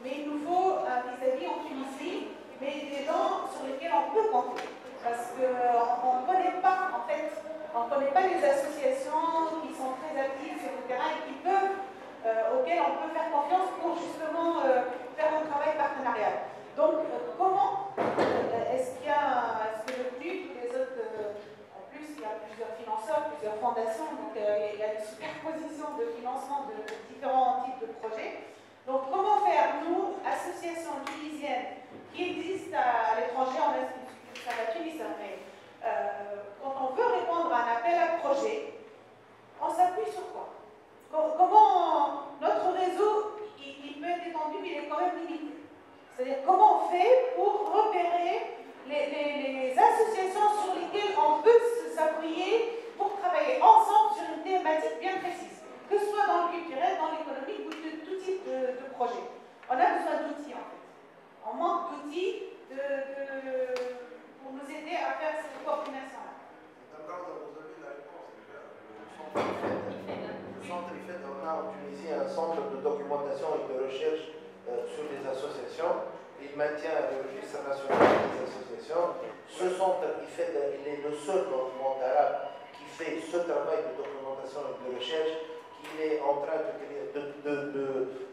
mais il nous faut un vis-à-vis en Tunisie, mais des gens sur lesquels on peut compter. Parce qu'on ne connaît pas, en fait, on ne connaît pas les associations qui sont très actives sur le terrain et qui peuvent, auxquelles on peut faire confiance pour justement faire un travail partenarial. Donc, comment est-ce que le PNUD, les autres, en plus, il y a plusieurs financeurs, plusieurs fondations, donc il y a une superposition de financement de différents types de projets. Donc, comment faire, nous, associations tunisiennes qui existent à l'étranger, on a la Tunisie, mais quand on veut répondre à un appel à projet, on s'appuie sur quoi? Comment notre réseau, il peut être étendu, mais il est quand même limité. C'est-à-dire comment on fait pour repérer les associations sur lesquelles on peut s'appuyer pour travailler ensemble sur une thématique bien précise, que ce soit dans le culturel, dans l'économique ou de tout type de projet. On a besoin d'outils en fait. On manque d'outils pour nous aider à faire cette coordination-là. D'accord, vous avez la réponse déjà. Le centre IFED, on a en Tunisie un centre de documentation et de recherche sur les associations. Il maintient le registre national des associations. Ce centre IFED, il est le seul dans le monde arabe qui fait ce travail de documentation et de recherche, qu'il est en train de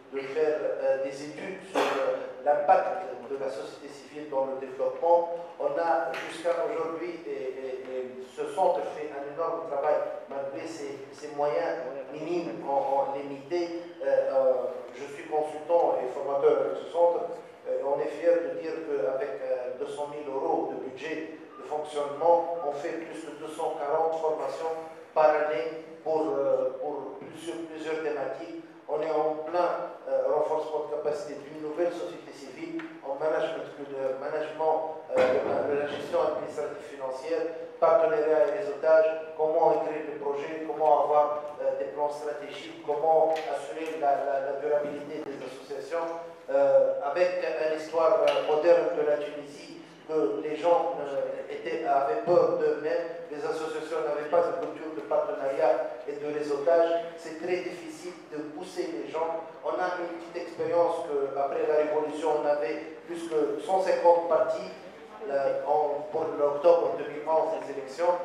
faire des études sur l'impact de la société civile dans le développement. On a jusqu'à aujourd'hui, ce centre fait un énorme travail, malgré ses moyens minimes en limité. Je suis consultant et formateur avec ce centre. On est fiers de dire qu'avec 200 000 € de budget de fonctionnement, on fait plus de 240 formations par année pour plusieurs thématiques. On est en plein renforcement de capacité d'une nouvelle société civile en management, la gestion administrative financière, partenariat et réseautage, comment écrire des projets, comment avoir des plans stratégiques, comment assurer la durabilité des associations, avec une histoire moderne de la Tunisie, que les gens avaient peur d'eux-mêmes, les associations n'avaient pas de culture de partenariat et de réseautage, c'est très difficile de pousser les gens. On a une petite expérience qu'après la Révolution, on avait plus que 150 partis pour l'octobre 2011, les élections.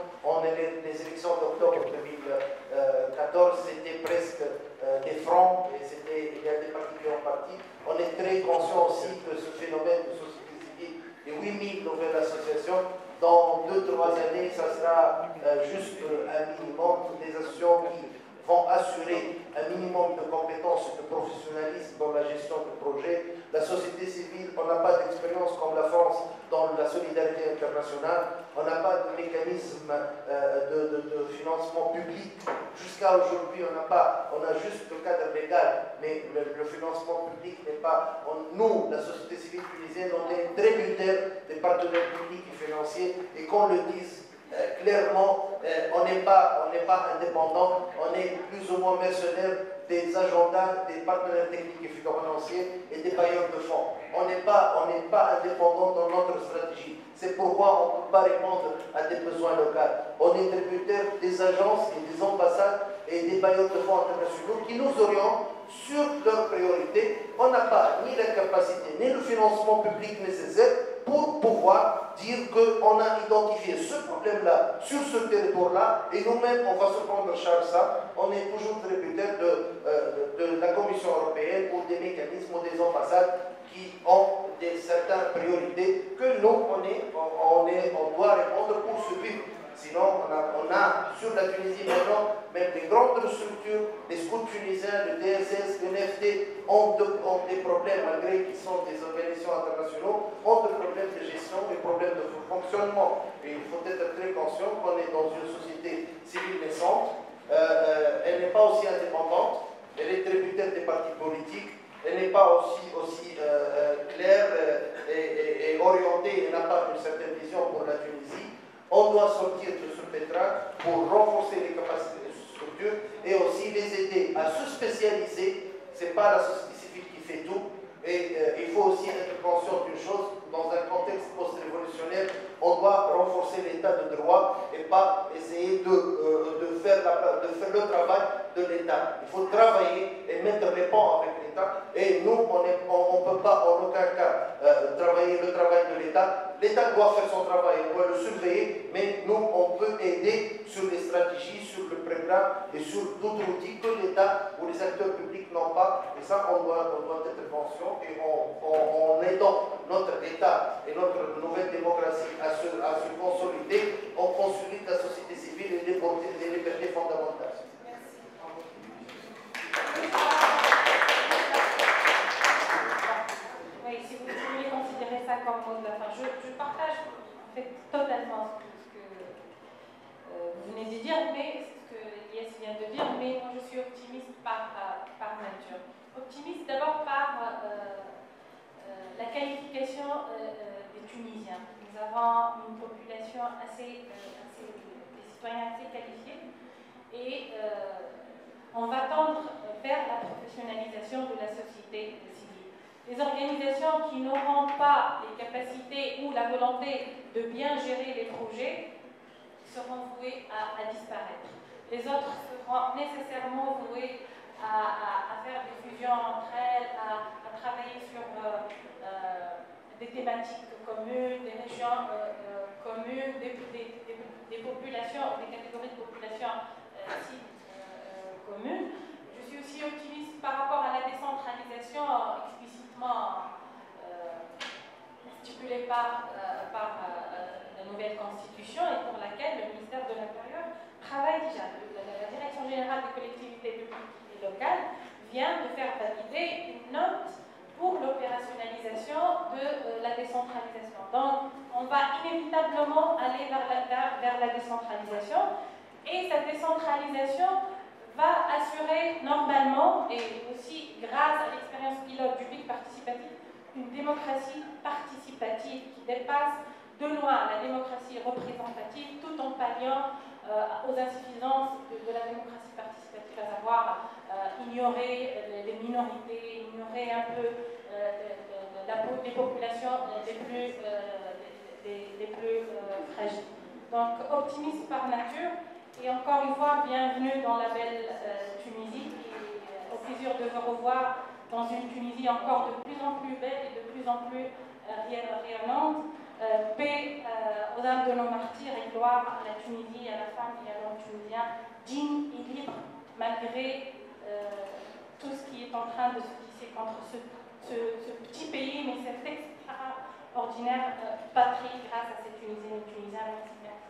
Les élections d'octobre 2014, c'était presque des francs, et il y a des partis qui ont parti. On est très conscient aussi que ce phénomène de société civile, les 8000 nouvelles associations, dans 2-3 années, ça sera juste un minimum des associations qui vont assurer un minimum de compétences et de professionnalisme dans la gestion de projets. La société civile, on n'a pas d'expérience comme la France dans la solidarité internationale. On n'a pas de mécanisme de financement public. Jusqu'à aujourd'hui, on a juste le cadre légal, mais le financement public n'est pas... Nous, la société civile tunisienne, on est tributaire des partenaires publics et financiers, et qu'on le dise clairement, on n'est pas indépendant, on est plus ou moins mercenaire des agendas, des partenaires techniques et financiers et des bailleurs de fonds. On n'est pas indépendant dans notre stratégie. C'est pourquoi on ne peut pas répondre à des besoins locaux. On est tributaire des agences et des ambassades et des bailleurs de fonds internationaux qui nous orientent sur leurs priorités. On n'a pas ni la capacité ni le financement public nécessaire pour pouvoir dire qu'on a identifié ce problème-là sur ce territoire-là et nous-mêmes, on va se prendre en charge ça. On est toujours tributaire de la Commission européenne ou des mécanismes ou des ambassades qui ont certaines priorités que nous, on doit répondre pour suivre. Sinon, on a sur la Tunisie maintenant, même les grandes structures, les scouts tunisiens, le DSS, le NFT, ont des problèmes, malgré qu'ils sont des organisations internationaux, ont des problèmes de gestion, des problèmes de fonctionnement. Et il faut être très conscient qu'on est dans une société civile naissante. Elle n'est pas aussi indépendante, elle est tributaire des partis politiques, elle n'est pas aussi claire et orientée, elle n'a pas une certaine vision pour la Tunisie. On doit sortir de ce pétrin pour renforcer les capacités de structure et aussi les aider à se spécialiser ce n'est pas la société civile qui fait tout. Et il faut aussi être conscient d'une chose, dans un contexte post-révolutionnaire, on doit renforcer l'état de droit et pas essayer de faire le travail de l'État. Il faut travailler et mettre les ponts avec l'État. Et nous, on ne peut pas en aucun cas travailler le travail de l'État. L'État doit faire son travail, on doit le surveiller, mais nous, on peut aider sur les stratégies, sur le programme et sur d'autres outils que l'État ou les acteurs publics n'ont pas. Et ça, on doit être conscient. Et en aidant notre État et notre nouvelle démocratie à se consolider, on consolide la société civile et les libertés fondamentales. Merci. Oui, si vous voulez considérer ça comme mot de la fin, je partage en fait totalement ce que vous venez de dire, mais ce que Elias vient de dire, mais moi je suis optimiste par nature. Optimiste d'abord par la qualification des Tunisiens. Nous avons une population des citoyens assez qualifiés et on va tendre vers la professionnalisation de la société civile. Les organisations qui n'auront pas les capacités ou la volonté de bien gérer les projets seront vouées à disparaître. Les autres seront nécessairement vouées à faire des fusions entre elles, à travailler sur des thématiques communes, des régions communes, des populations, des catégories de population communes. Je suis aussi optimiste par rapport à la décentralisation explicitement stipulée par la nouvelle constitution et pour laquelle le ministère de l'Intérieur travaille déjà. La Direction générale des collectivités publiques et locales vient de faire valider une note pour l'opérationnalisation de la décentralisation. Donc, on va inévitablement aller vers la décentralisation et cette décentralisation va assurer normalement, et aussi grâce à l'expérience pilote du BIC participatif, une démocratie participative qui dépasse de loin la démocratie représentative tout en palliant aux insuffisances de la démocratie participative, à savoir ignorer les minorités, ignorer un peu les populations les plus fragiles. Donc optimiste par nature et encore une fois bienvenue dans la belle Tunisie et au plaisir de vous revoir dans une Tunisie encore de plus en plus belle et de plus en plus rayonnante. Paix aux âmes de nos martyrs et gloire à la Tunisie, à la femme et à l'homme tunisien, digne et libre malgré tout ce qui est en train de se tisser contre ce petit pays, mais cette extraordinaire patrie grâce à ces Tunisiennes et Tunisiens. Merci.